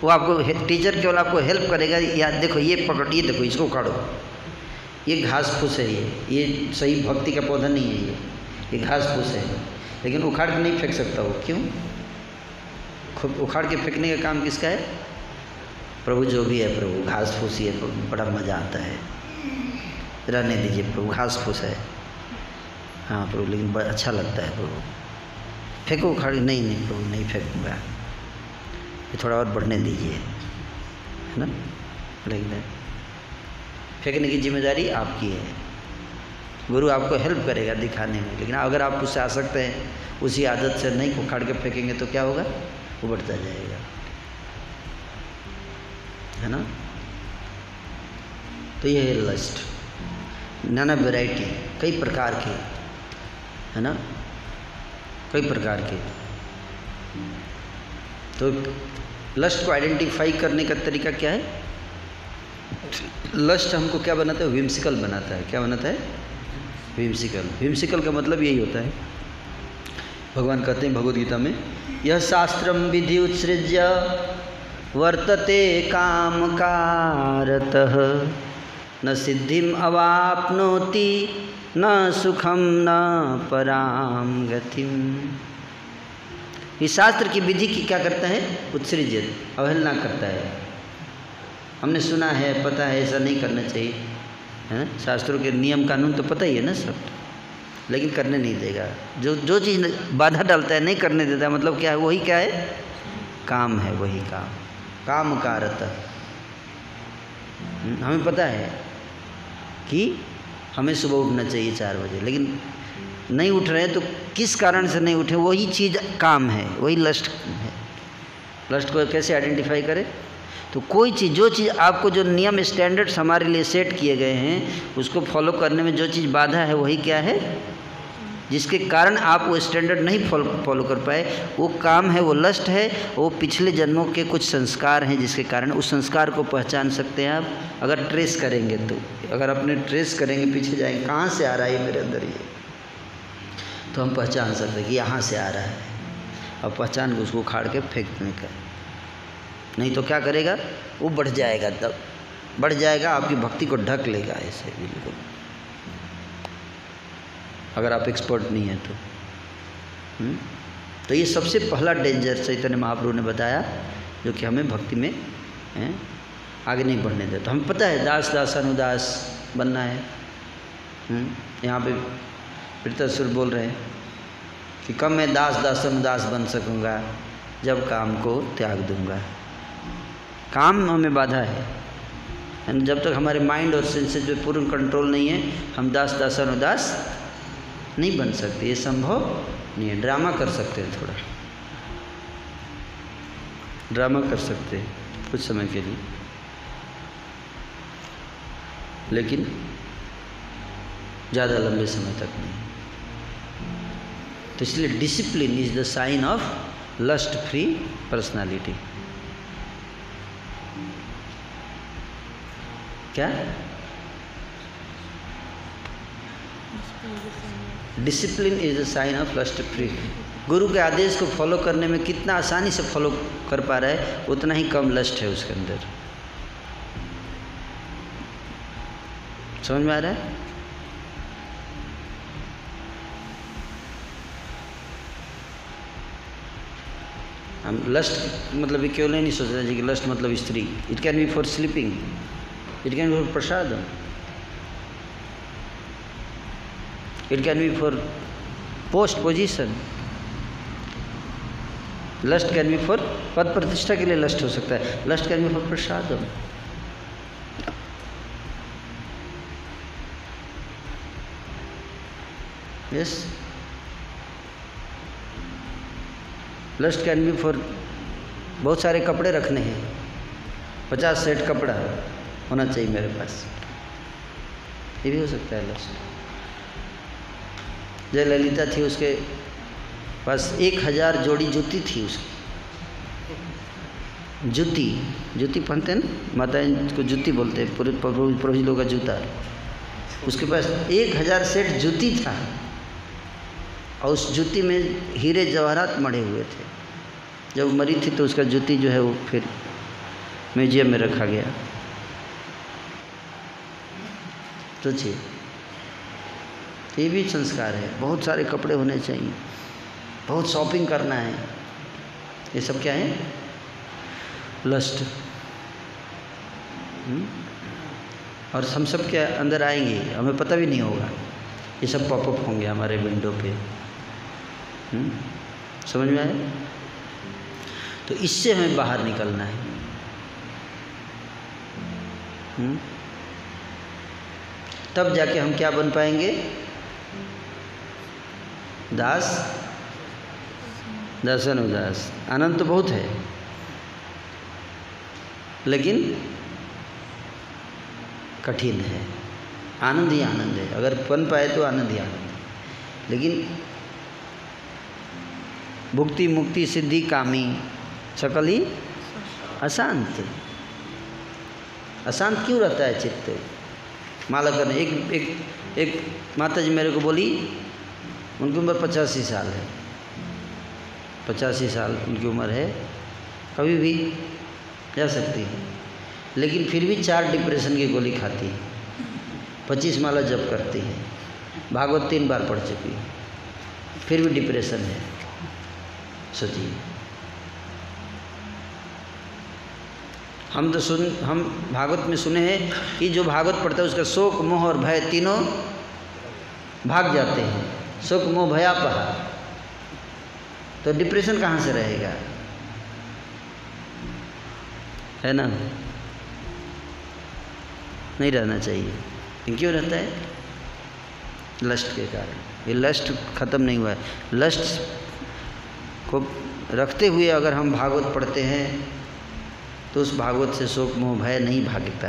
वो आपको टीचर केवल आपको हेल्प करेगा, या देखो ये पकड़, ये देखो इसको उखाड़ो, ये घास फूस है, ये सही भक्ति का पौधा नहीं है, ये घास फूस है, लेकिन उखाड़ के नहीं फेंक सकता वो। क्यों? खुद उखाड़ के फेंकने का काम किसका है? प्रभु जो भी है, प्रभु घास फूस ही है, बड़ा मज़ा आता है, रहने दीजिए प्रभु, घास फूस है, हाँ प्रभु, लेकिन बड़ा अच्छा लगता है प्रभु, फेंको उखाड़, नहीं नहीं प्रभु नहीं फेंकूँगा, ये थोड़ा और बढ़ने दीजिए, है ना। लेकिन फेंकने की जिम्मेदारी आपकी है। गुरु आपको हेल्प करेगा दिखाने में, लेकिन अगर आप उससे आसक्त हैं, उसी आदत से नहीं उखाड़ के फेंकेंगे तो क्या होगा, वो बढ़ता जाएगा, है ना। तो ये है लस्ट, नाना वैरायटी, कई प्रकार के, है ना, कई प्रकार के। तो लस्ट को आइडेंटिफाई करने का तरीका क्या है? लस्ट हमको क्या बनाता है? विम्सिकल बनाता है। क्या बनाता है? विम्सिकल। विम्सिकल का मतलब यही होता है, भगवान कहते हैं भगवद गीता में, यह शास्त्रम विधि उत्सृज्य वर्तते काम कारतः न सिद्धिम अवाप्नोति न सुखम न पराम गतिम। इस शास्त्र की विधि की क्या करता है? उत्सृज्य, अवहेलना करता है। हमने सुना है, पता है, ऐसा नहीं करना चाहिए, है ना। शास्त्रों के नियम कानून तो पता ही है ना सब, लेकिन करने नहीं देगा। जो चीज़ बाधा डालता है, नहीं करने देता, मतलब क्या है? वही क्या है? काम है, वही काम कारत। हमें पता है कि हमें सुबह उठना चाहिए 4 बजे, लेकिन नहीं उठ रहे हैं, तो किस कारण से नहीं उठे? वही चीज़ काम है, वही लस्ट है। लस्ट को कैसे आइडेंटिफाई करें? तो कोई चीज़, जो चीज़ आपको, जो नियम स्टैंडर्ड्स हमारे लिए सेट किए गए हैं, उसको फॉलो करने में जो चीज़ बाधा है, वही क्या है? जिसके कारण आप वो स्टैंडर्ड नहीं फॉलो कर पाए, वो काम है, वो लस्ट है, वो पिछले जन्मों के कुछ संस्कार हैं, जिसके कारण उस संस्कार को पहचान सकते हैं आप अगर ट्रेस करेंगे। तो अगर अपने ट्रेस करेंगे, पीछे जाएंगे, कहाँ से आ रहा है मेरे अंदर ये, तो हम पहचान सकते हैं कि यहाँ से आ रहा है, और पहचान के उसको उखाड़ के फेंकने का। नहीं तो क्या करेगा? वो बढ़ जाएगा, तब बढ़ जाएगा, आपकी भक्ति को ढक लेगा ऐसे बिल्कुल, अगर आप एक्सपर्ट नहीं हैं तो। तो ये सबसे पहला डेंजर चैतन्य महाप्रभु ने बताया, जो कि हमें भक्ति में आगे नहीं बढ़ने देता। हमें पता है दास दास अनुदास बनना है। यहाँ पे प्रीतासुर बोल रहे हैं कि कब मैं दास दास अनुदास बन सकूँगा, जब काम को त्याग दूंगा। काम हमें बाधा है, जब तक हमारे माइंड और सेंसेस पे पूर्ण कंट्रोल नहीं है, हम दास दास अनुदास नहीं बन सकते, ये संभव नहीं है। ड्रामा कर सकते हैं, थोड़ा ड्रामा कर सकते हैं कुछ समय के लिए, लेकिन ज़्यादा लंबे समय तक नहीं। तो इसलिए discipline is the sign of lust free personality. क्या? Discipline is the sign of lust free. गुरु के आदेश को फॉलो करने में कितना आसानी से फॉलो कर पा रहा है, उतना ही कम लस्ट है उसके अंदर। समझ में आ रहा है? हम लस्ट मतलब ये केवल नहीं सोच रहे कि लस्ट मतलब स्त्री। It can be for sleeping, it can be for prasadam, it can be for post position. Lust can be for पद प्रतिष्ठा के लिए लस्ट हो सकता है। Lust can be for prasadam. Yes, lust can be for बहुत सारे कपड़े रखने हैं, 50 सेट कपड़ा होना चाहिए मेरे पास, ये भी हो सकता है लस्ट। जय ललिता थी, उसके पास 1000 जोड़ी जूती थी उसकी। जूती पहनते हैं ना, माता को जूती बोलते हैं, पुरोहित लोगों का जूता। उसके पास 1000 सेट जूती था, और उस जूती में हीरे जवाहरात मढ़े हुए थे। जब मरी थी तो उसका जूती जो है वो फिर म्यूजियम में रखा गया। सोचिए, ये भी संस्कार है। बहुत सारे कपड़े होने चाहिए, बहुत शॉपिंग करना है, ये सब क्या है? लस्ट। और हम सब के अंदर आएंगे, हमें पता भी नहीं होगा, ये सब पॉपअप होंगे हमारे विंडो पे। समझ में आया? तो इससे हमें बाहर निकलना है। तब जाके हम क्या बन पाएंगे? दास दासन उदास। आनंद तो बहुत है, लेकिन कठिन है। आनंद ही आनंद है, अगर बन पाए तो आनंद ही आनंद है। लेकिन भुक्ति मुक्ति सिद्धि कामी सकल ही अशांत। अशांत क्यों रहता है चित्त? माला करने एक माता जी मेरे को बोली, उनकी उम्र 85 साल है, 85 साल उनकी उम्र है, कभी भी जा सकती है, लेकिन फिर भी 4 डिप्रेशन की गोली खाती है, 25 माला जप करती है, भागवत 3 बार पढ़ चुकी है, फिर भी डिप्रेशन है। सोचिए, हम भागवत में सुने हैं कि जो भागवत पढ़ता है उसका शोक मोह और भय तीनों भाग जाते हैं। शोक मोह भयापहा, तो डिप्रेशन कहाँ से रहेगा? है ना? नहीं रहना चाहिए। क्यों रहता है? लस्ट के कारण। ये लस्ट खत्म नहीं हुआ है। लस्ट को रखते हुए अगर हम भागवत पढ़ते हैं तो उस भागवत से शोक मोह भय नहीं भागता।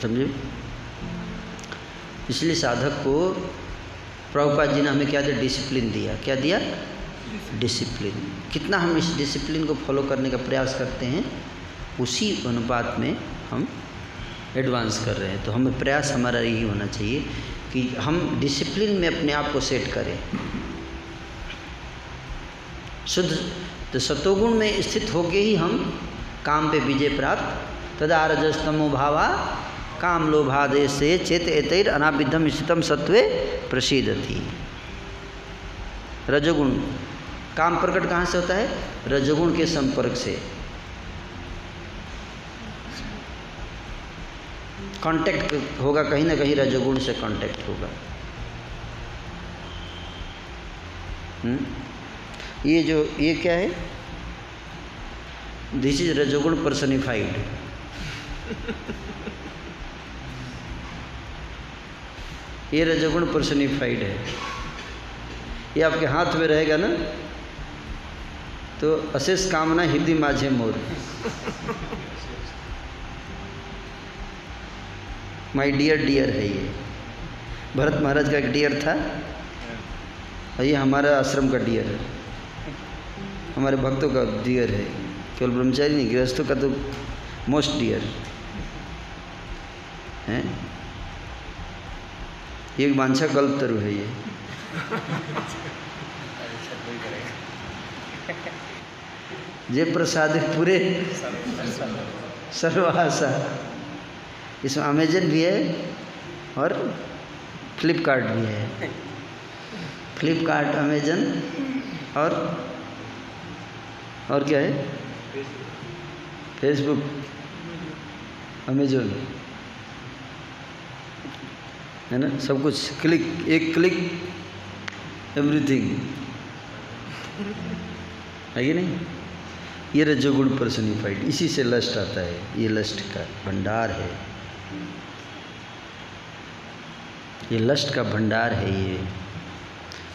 समझे? इसलिए साधक को प्रभुपाद जी ने हमें क्या दिया? डिसिप्लिन दिया। क्या दिया? डिसिप्लिन। कितना हम इस डिसिप्लिन को फॉलो करने का प्रयास करते हैं, उसी अनुपात में हम एडवांस कर रहे हैं। तो हमें प्रयास हमारा यही होना चाहिए कि हम डिसिप्लिन में अपने आप को सेट करें। शुद्ध तो सतोगुण में स्थित होके ही हम काम पे विजय प्राप्त। तदा रजस्तमो भावा काम लोभादेश से चेत एतैर अनाविद्धम स्थितम सत्वे प्रसीदति। रजोगुण, काम प्रकट कहाँ से होता है? रजोगुण के संपर्क से। कांटेक्ट होगा, कहीं ना कहीं रजोगुण से कांटेक्ट होगा। ये क्या है? दिस इज रजोगुण पर्सनिफाइड। ये रजोगुण पर्सनिफाइड है। ये आपके हाथ में रहेगा ना, तो अशेष कामना हृदय माझे मोर। माई डियर डियर है ये। भरत महाराज का एक डियर था, और ये हमारा आश्रम का डियर है, हमारे भक्तों का डियर है। केवल ब्रह्मचारी नहीं, गृहस्थों का तो मोस्ट डियर है। एक वांछा कल्पतरु है ये। जे प्रसाद पूरे सर्वासा। इसमें अमेजन भी है और फ्लिपकार्ट भी है। फ्लिपकार्ट, अमेजन और क्या है? फेसबुक, अमेजन, है ना? सब कुछ क्लिक, एक क्लिक एवरीथिंग है कि नहीं? ये रजोगुण पर्सनिफाइड। इसी से लस्ट आता है। ये लस्ट का भंडार है, ये लस्ट का भंडार है।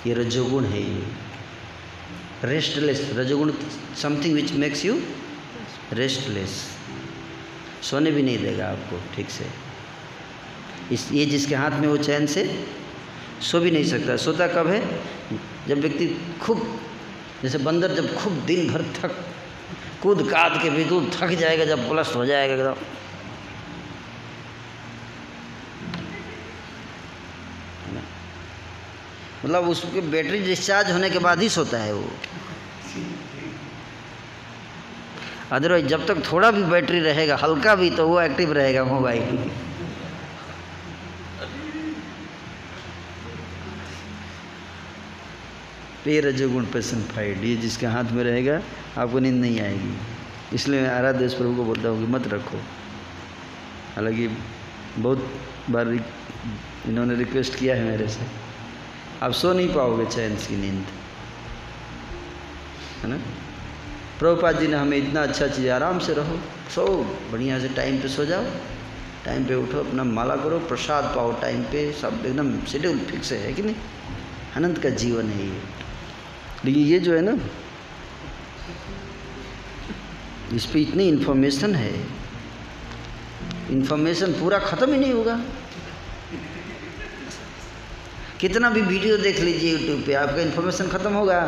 ये रजोगुण है। ये रेस्टलेस रजोगुण, something which makes you restless. सोने भी नहीं देगा आपको ठीक से। ये जिसके हाथ में वो चैन से सो भी नहीं सकता। सोता कब है? जब व्यक्ति खूब, जैसे बंदर जब खूब दिन भर थक कूद काद के बिल्कुल थक जाएगा, जब पुलस्त हो जाएगा एकदम, मतलब उसकी बैटरी डिस्चार्ज होने के बाद ही सोता है वो। अदरवाइज जब तक थोड़ा भी बैटरी रहेगा, हल्का भी, तो वो एक्टिव रहेगा मोबाइल। ये रजोगुण पर्सनिफाइड। ये जिसके हाथ में रहेगा आपको नींद नहीं आएगी। इसलिए मैं आराध्य प्रभु को बोलता हूँ कि मत रखो। हालांकि बहुत बार इन्होंने रिक्वेस्ट किया है मेरे से, आप सो नहीं पाओगे चैन की नींद, है ना? प्रभुपाद जी ने हमें इतना अच्छा चीज़, आराम से रहो, सो बढ़िया से टाइम पे सो जाओ, टाइम पे उठो, अपना माला करो, प्रसाद पाओ टाइम पे, सब एकदम शेड्यूल फिक्स है कि नहीं? अनंत का जीवन है ये। लेकिन ये जो है ना, इस पे इतनी इन्फॉर्मेशन है, इन्फॉर्मेशन पूरा ख़त्म ही नहीं होगा। कितना भी वीडियो देख लीजिए यूट्यूब पे, आपका इन्फॉर्मेशन ख़त्म होगा?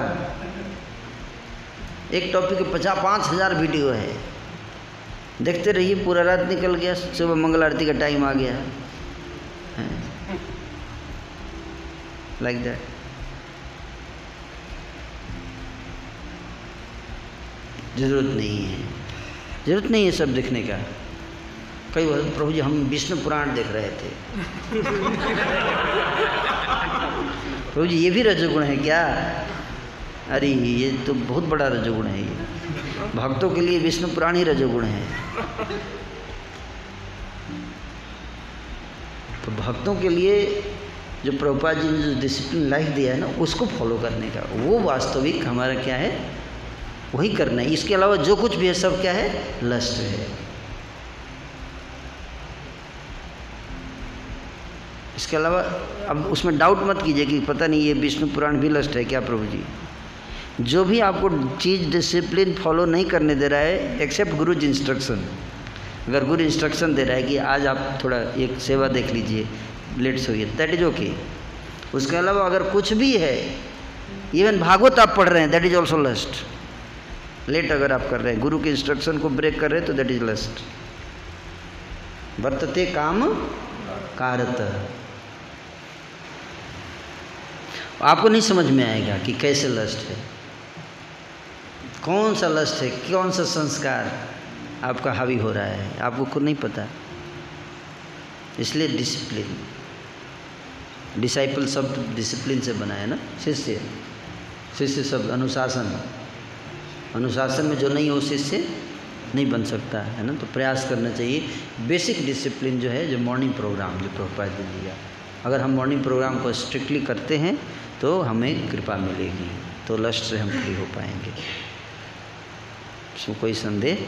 एक टॉपिक पे 50,000 वीडियो है, देखते रहिए, पूरा रात निकल गया, सुबह मंगल आरती का टाइम आ गया, लाइक दैट। ज़रूरत नहीं है, ज़रूरत नहीं है सब देखने का। कई बार प्रभु जी हम विष्णु पुराण देख रहे थे। प्रभु जी ये भी रजोगुण है क्या? अरे ये तो बहुत बड़ा रजोगुण है, ये भक्तों के लिए विष्णु पुराण ही रजोगुण है। तो भक्तों के लिए जो प्रभुपाद जी ने जो डिसिप्लिन लाइफ दिया है ना, उसको फॉलो करने का, वो वास्तविक हमारा क्या है, वही करना है। इसके अलावा जो कुछ भी है सब क्या है, लस्ट है। इसके अलावा अब उसमें डाउट मत कीजिए कि पता नहीं ये विष्णु पुराण भी लस्ट है क्या प्रभु जी। जो भी आपको चीज़ डिसिप्लिन फॉलो नहीं करने दे रहा है, एक्सेप्ट गुरु जी इंस्ट्रक्शन, अगर गुरु इंस्ट्रक्शन दे रहा है कि आज आप थोड़ा एक सेवा देख लीजिए, लेट सोइए, दैट इज ओके। उसके अलावा अगर कुछ भी है, इवन भागवत आप पढ़ रहे हैं, that is also lust. Let अगर आप कर रहे हैं, गुरु के इंस्ट्रक्शन को ब्रेक कर रहे हैं, तो दैट इज लस्ट। वर्तते काम कारत। आपको नहीं समझ में आएगा कि कैसे लस्ट है, कौन सा लस्ट है, कौन सा संस्कार आपका हावी हो रहा है, आपको खुद नहीं पता। इसलिए डिसिप्लिन, डिसाइपल सब डिसिप्लिन से बना है ना, शिष्य, शिष्य शब्द अनुशासन, अनुशासन में जो नहीं हो शिष्य नहीं बन सकता है ना। तो प्रयास करना चाहिए। बेसिक डिसिप्लिन जो है, जो मॉर्निंग प्रोग्राम जो प्रभुपाद जी दिया, अगर हम मॉर्निंग प्रोग्राम को स्ट्रिक्टली करते हैं तो हमें कृपा मिलेगी, तो लस्ट से हम फ्री हो पाएंगे, इसमें कोई संदेह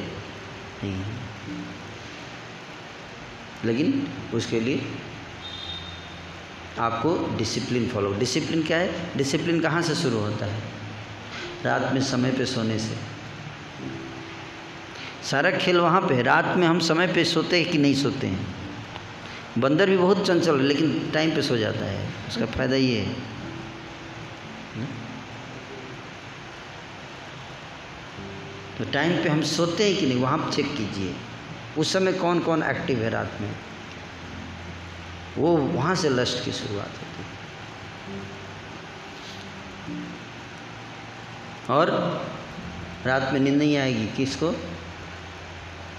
नहीं है। लेकिन उसके लिए आपको डिसिप्लिन फॉलो। डिसिप्लिन क्या है? डिसिप्लिन कहाँ से शुरू होता है? रात में समय पे सोने से। सारा खेल वहाँ पे है, रात में हम समय पे सोते हैं कि नहीं सोते हैं। बंदर भी बहुत चंचल है लेकिन टाइम पे सो जाता है, उसका फ़ायदा ये है। तो टाइम पे हम सोते हैं कि नहीं, वहाँ चेक कीजिए उस समय कौन कौन एक्टिव है रात में, वो वहाँ से लस्ट की शुरुआत होती है। और रात में नींद नहीं आएगी किसको?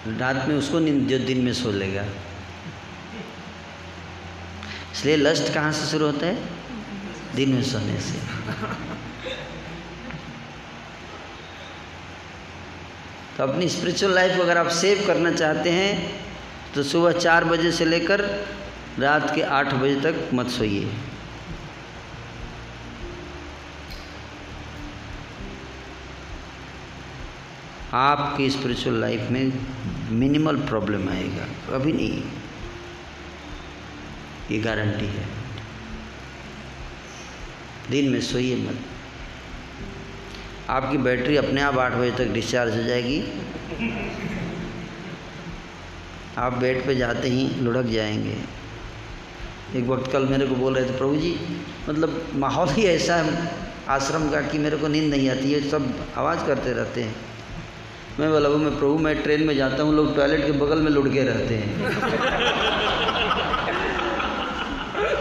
रात में उसको नींद जो दिन में सो लेगा। इसलिए लस्ट कहाँ से शुरू होता है? दिन में सोने से। तो अपनी स्पिरिचुअल लाइफ अगर आप सेव करना चाहते हैं तो सुबह 4 बजे से लेकर रात के 8 बजे तक मत सोइए। आपकी स्पिरिचुअल लाइफ में मिनिमल प्रॉब्लम आएगा, कभी नहीं, ये गारंटी है। दिन में सोइए मत, आपकी बैटरी अपने आप 8 बजे तक डिस्चार्ज हो जाएगी। आप बेड पे जाते ही लुढ़क जाएंगे। एक वक्त कल मेरे को बोल रहे थे, प्रभु जी मतलब माहौल ही ऐसा है आश्रम का कि मेरे को नींद नहीं आती है, सब आवाज़ करते रहते हैं। मैं बोला, मैं प्रभु मैं ट्रेन में जाता हूँ, लोग टॉयलेट के बगल में लुढ़के रहते हैं।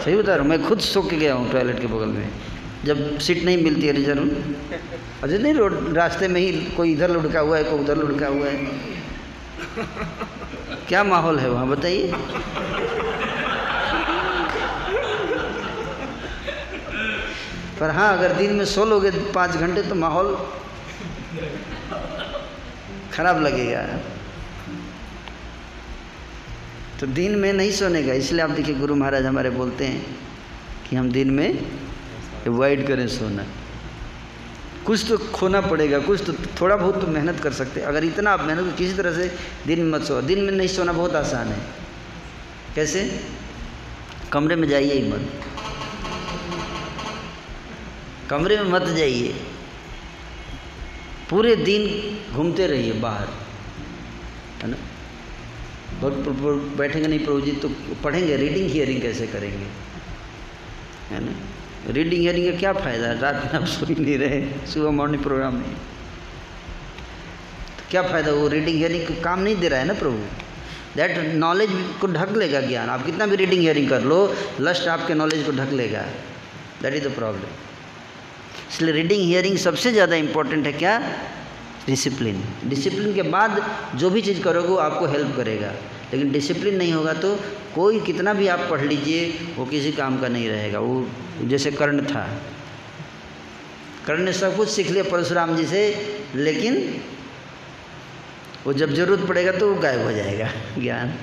सही बता रहा हूँ, मैं खुद सो के गया हूँ टॉयलेट के बगल में, जब सीट नहीं मिलती है रिजर्व। अजय नहीं, रोड रास्ते में ही कोई इधर लुढ़का हुआ है, कोई उधर लुढ़का हुआ है। क्या माहौल है वहाँ बताइए। पर हाँ, अगर दिन में सो लोगे 5 घंटे तो माहौल खराब लगेगा। तो दिन में नहीं सोने का। इसलिए आप देखिए गुरु महाराज हमारे बोलते हैं कि हम दिन में अवॉइड करें सोना। कुछ तो खोना पड़ेगा, कुछ तो थोड़ा बहुत तो मेहनत कर सकते हैं। अगर इतना आप मेहनत किसी तरह से दिन में मत सो। दिन में नहीं सोना बहुत आसान है। कैसे? कमरे में जाइए ही मत, कमरे में मत जाइए, पूरे दिन घूमते रहिए बाहर, है ना। बैठेंगे नहीं प्रभु जी तो पढ़ेंगे, रीडिंग हियरिंग कैसे करेंगे, है ना। रीडिंग हियरिंग का क्या फ़ायदा? रात में आप सो ही नहीं रहे, सुबह मॉर्निंग प्रोग्राम में, तो क्या फ़ायदा? वो रीडिंग हियरिंग को काम नहीं दे रहा है ना प्रभु। दैट नॉलेज को ढक लेगा ज्ञान। आप कितना भी रीडिंग हियरिंग कर लो, लस्ट आपके नॉलेज को ढक लेगा। That is the problem. इसलिए रीडिंग हियरिंग सबसे ज़्यादा इम्पोर्टेंट है। क्या? डिसिप्लिन। डिसिप्लिन के बाद जो भी चीज़ करोगे वो आपको हेल्प करेगा, लेकिन डिसिप्लिन नहीं होगा तो कोई कितना भी आप पढ़ लीजिए वो किसी काम का नहीं रहेगा। वो जैसे कर्ण था, कर्ण ने सब कुछ सीख लिया परशुराम जी से, लेकिन वो जब जरूरत पड़ेगा तो वो गायब हो जाएगा ज्ञान।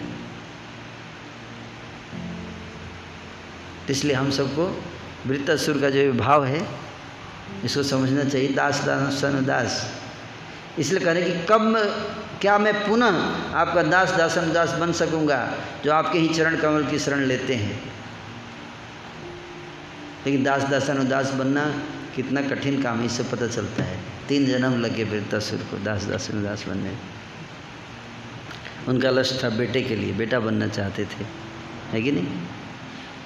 इसलिए हम सबको वृत्तासुर का जो भाव है इसको समझना चाहिए। दास दास दास, इसलिए कह रहे कि कब क्या मैं पुनः आपका दास दासन दास बन सकूंगा जो आपके ही चरण कमल की शरण लेते हैं। लेकिन दास दासन दास बनना कितना कठिन काम है, इससे पता चलता है। 3 जन्म लगे वृत्तासुर को दास दासन दास बनने। उनका लक्ष्य था बेटे के लिए, बेटा बनना चाहते थे, है कि नहीं।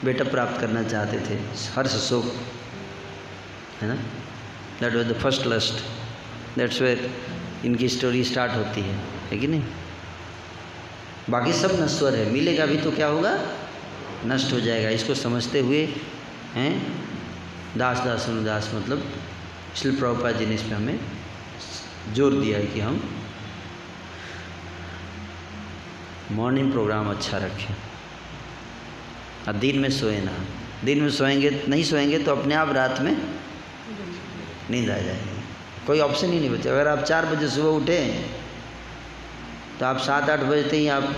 बेटा प्राप्त करना चाहते थे, हर्ष शोक, है ना। That was the first lust. That's where इनकी स्टोरी स्टार्ट होती है कि नहीं। बाकी सब नश्वर है, मिलेगा भी तो क्या होगा? नष्ट हो जाएगा। इसको समझते हुए हैं दास दासन दास मतलब, इसलिए प्रभुपाद जी ने इसमें हमें जोर दिया है कि हम मॉर्निंग प्रोग्राम अच्छा रखें और दिन में सोए ना। दिन में सोएंगे नहीं, सोएंगे तो अपने आप रात में नींद आ जाएगी, कोई ऑप्शन ही नहीं बचा। अगर आप 4 बजे सुबह उठे तो आप 7-8 बजे ही आप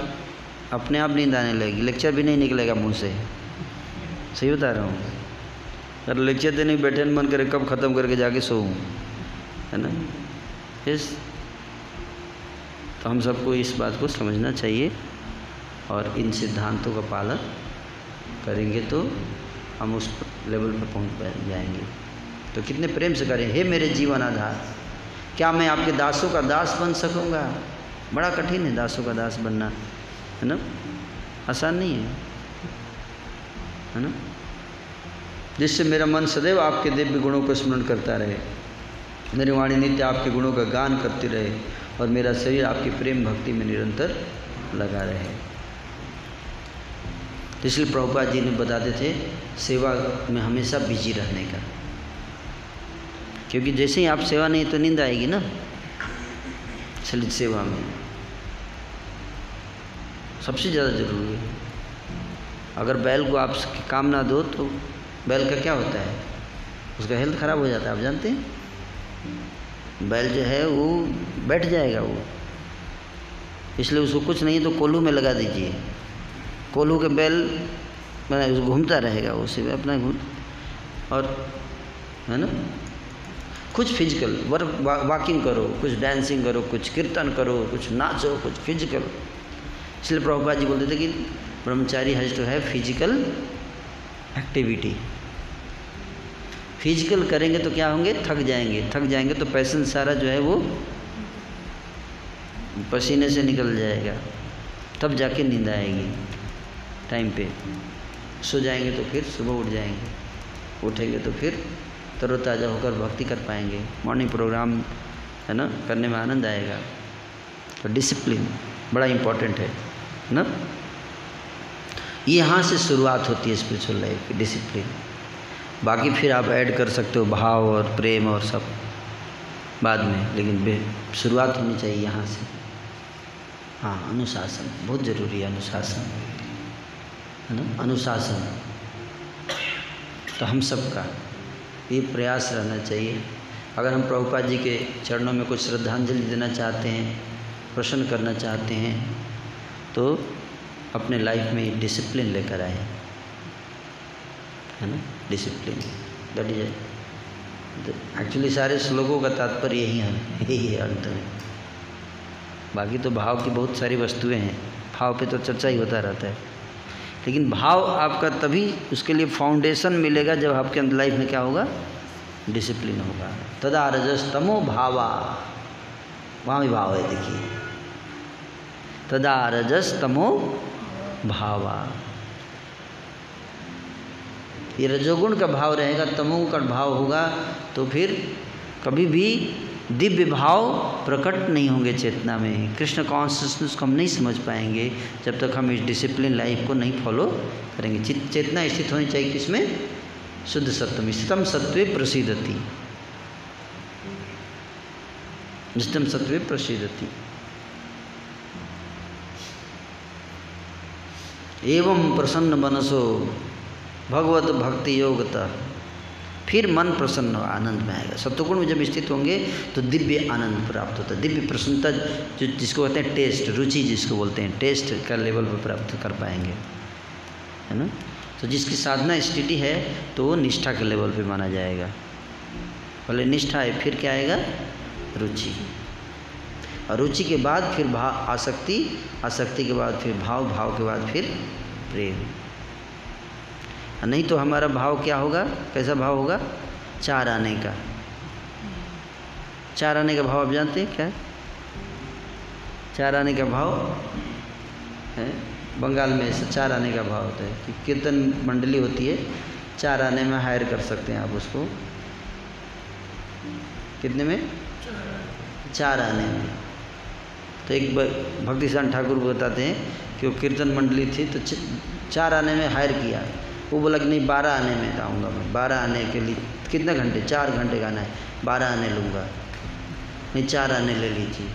अपने आप नींद आने लगेगी, लेक्चर भी नहीं निकलेगा मुंह से। सही बता रहा हूँ। अगर लेक्चर देने बैठे मन करे कब ख़त्म करके जाके सोऊं, है ना। इस तो हम सबको इस बात को समझना चाहिए और इन सिद्धांतों का पालन करेंगे तो हम उस लेवल पर पहुँच जाएंगे। तो कितने प्रेम से करें, हे मेरे जीवन आधार, क्या मैं आपके दासों का दास बन सकूंगा? बड़ा कठिन है दासों का दास बनना, है ना, आसान नहीं है ना। जिससे मेरा मन सदैव आपके दिव्य गुणों को स्मरण करता रहे, मेरी वाणी नित्य आपके गुणों का गान करती रहे और मेरा शरीर आपकी प्रेम भक्ति में निरंतर लगा रहे। इसलिए प्रभुपाद जी ने बताते थे सेवा में हमेशा बिजी रहने का, क्योंकि जैसे ही आप सेवा नहीं तो नींद आएगी ना। इसलिए सेवा में सबसे ज़्यादा जरूरी है। अगर बैल को आप काम ना दो तो बैल का क्या होता है? उसका हेल्थ ख़राब हो जाता है। आप जानते हैं बैल जो है वो बैठ जाएगा वो, इसलिए उसको कुछ नहीं तो कोल्हू में लगा दीजिए। कोल्हू के बैल मैंने घूमता रहेगा, उसी में अपना घूम, और है ना, कुछ फिजिकल वर्क, वॉकिंग करो, कुछ डांसिंग करो, कुछ कीर्तन करो, कुछ नाचो, कुछ फिजिकल। इसलिए प्रभुपाद जी बोलते थे कि brahmachari has to have physical activity. Physical करेंगे तो क्या होंगे? थक जाएंगे। थक जाएंगे तो पैशन सारा जो है वो पसीने से निकल जाएगा, तब जाके नींद आएगी टाइम पे। सो जाएंगे तो फिर सुबह उठ जाएंगे, उठेंगे तो फिर तरोताज़ा होकर भक्ति कर पाएंगे। मॉर्निंग प्रोग्राम है ना करने में आनंद आएगा। तो डिसिप्लिन बड़ा इम्पोर्टेंट है ना। यहाँ से शुरुआत होती है स्पिरिचुअल लाइफ की, डिसिप्लिन। बाकी फिर आप ऐड कर सकते हो भाव और प्रेम और सब बाद में, लेकिन शुरुआत होनी चाहिए यहाँ से। हाँ, अनुशासन बहुत ज़रूरी है, अनुशासन है ना। अनुशासन तो हम सबका ये प्रयास रहना चाहिए। अगर हम प्रभुपाद जी के चरणों में कुछ श्रद्धांजलि देना चाहते हैं, प्रसन्न करना चाहते हैं, तो अपने लाइफ में डिसिप्लिन लेकर आए, है ना। डिसिप्लिन दैट इज एक्चुअली सारे श्लोकों का तात्पर्य यही है अंत में। बाकी तो भाव की बहुत सारी वस्तुएं हैं, भाव पे तो चर्चा ही होता रहता है, लेकिन भाव आपका तभी उसके लिए फाउंडेशन मिलेगा जब आपके अंदर लाइफ में क्या होगा, डिसिप्लिन होगा। तदा रजस्तमो भावा, वहाँ भी भाव है, देखिए तदा रजस्तमो भावा। ये रजोगुण का भाव रहेगा, तमोगुण का भाव होगा, तो फिर कभी भी दिव्य भाव प्रकट नहीं होंगे चेतना में। कृष्ण कॉन्शियसनेस को हम नहीं समझ पाएंगे जब तक हम इस डिसिप्लिन लाइफ को नहीं फॉलो करेंगे। चेतना स्थित होनी चाहिए किसमें, शुद्ध सत्व में। स्थितम सत्वे प्रसीदति, स्थितम सत्वे प्रसीदति। एवं प्रसन्न मनसो भगवत भक्ति योगता, फिर मन प्रसन्न आनंद में आएगा। सत्वगुण में जब स्थित होंगे तो दिव्य आनंद प्राप्त होता है, दिव्य प्रसन्नता, जो जिसको कहते हैं टेस्ट, रुचि जिसको बोलते हैं, टेस्ट का लेवल पर प्राप्त कर पाएंगे, है ना। तो जिसकी साधना स्थिति है तो वो निष्ठा के लेवल पे माना जाएगा। पहले निष्ठा है, फिर क्या आएगा, रुचि, और रुचि के बाद फिर भाव, आसक्ति, आसक्ति के बाद फिर भाव, भाव के बाद फिर प्रेम। नहीं तो हमारा भाव क्या होगा, कैसा भाव होगा, चार आने का। चार आने का भाव आप जानते हैं क्या है? चार आने का भाव है, बंगाल में ऐसा चार आने का भाव होता है कि कीर्तन मंडली होती है, चार आने में हायर कर सकते हैं आप उसको। कितने में, चार आने में। तो एक भक्ति सिद्धांत ठाकुर बताते हैं कि वो कीर्तन मंडली थी तो चार आने में हायर किया। वो बोला कि नहीं 12 आने में आऊँगा मैं, 12 आने के लिए कितने घंटे, 4 घंटे गाना है, 12 आने लूँगा। नहीं 4 आने ले लीजिए,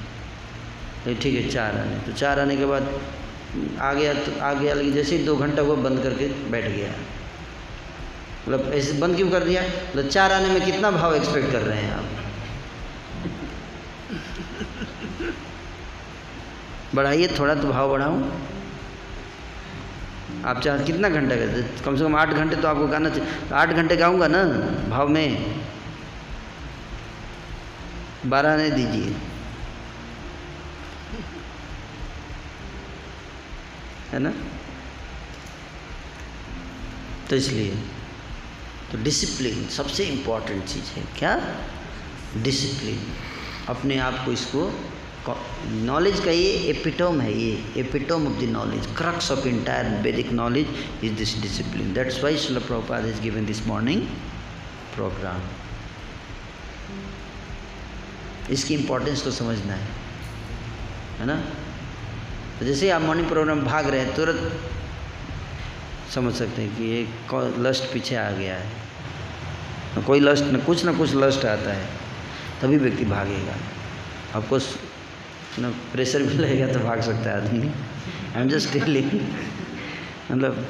तो ठीक है 4 आने। तो 4 आने के बाद आ गया, तो आ गया, लेकिन जैसे ही 2 घंटा वो बंद करके बैठ गया। मतलब ऐसे बंद क्यों कर दिया, मतलब 4 आने में कितना भाव एक्सपेक्ट कर रहे हैं आप। बढ़ाइए थोड़ा तो भाव बढ़ाऊँ। आप चाहे कितना घंटा गाते, कम से कम 8 घंटे तो आपको गाना चाहिए। 8 घंटे गाऊंगा ना भाव में, 12 आने दीजिए, है ना। तो इसलिए तो डिसिप्लिन सबसे इम्पोर्टेंट चीज़ है। क्या, डिसिप्लिन। अपने आप को, इसको नॉलेज का ये एपिटोम है, ये epitome of the knowledge, crux of entire Vedic knowledge is this discipline. That's why Srila Prabhupada is given this morning programme. इसकी इम्पोर्टेंस को समझना है ना। तो जैसे आप मॉर्निंग प्रोग्राम भाग रहे हैं, तुरंत समझ सकते हैं कि ये लस्ट पीछे आ गया है। कोई लस्ट न कुछ लस्ट आता है, तभी व्यक्ति भागेगा। आपको ना प्रेशर भी लगेगा तो भाग सकता है आदमी। आई एम जस्ट टेलिंग, मतलब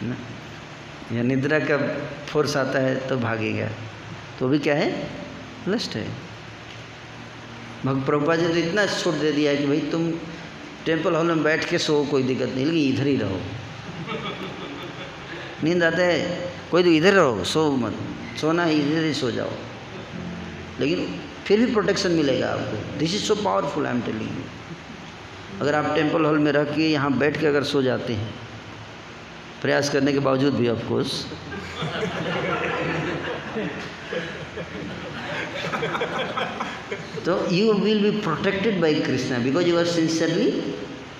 ना, या निद्रा का फोर्स आता है तो भागेगा, तो भी क्या है, लस्ट है। भक्त प्रभुपाद जी तो इतना छूट दे दिया है कि भाई तुम टेम्पल हॉल में बैठ के सो, कोई दिक्कत नहीं, लेकिन इधर ही रहो। नींद आता है कोई तो इधर रहो, सो मत, सोना ही इधर ही सो जाओ, लेकिन फिर भी प्रोटेक्शन मिलेगा आपको। This is so powerful, I am telling you. अगर आप टेम्पल हॉल में रह के यहाँ बैठ के अगर सो जाते हैं, प्रयास करने के बावजूद भी ऑफ कोर्स, तो you will be protected by Krishna because you are sincerely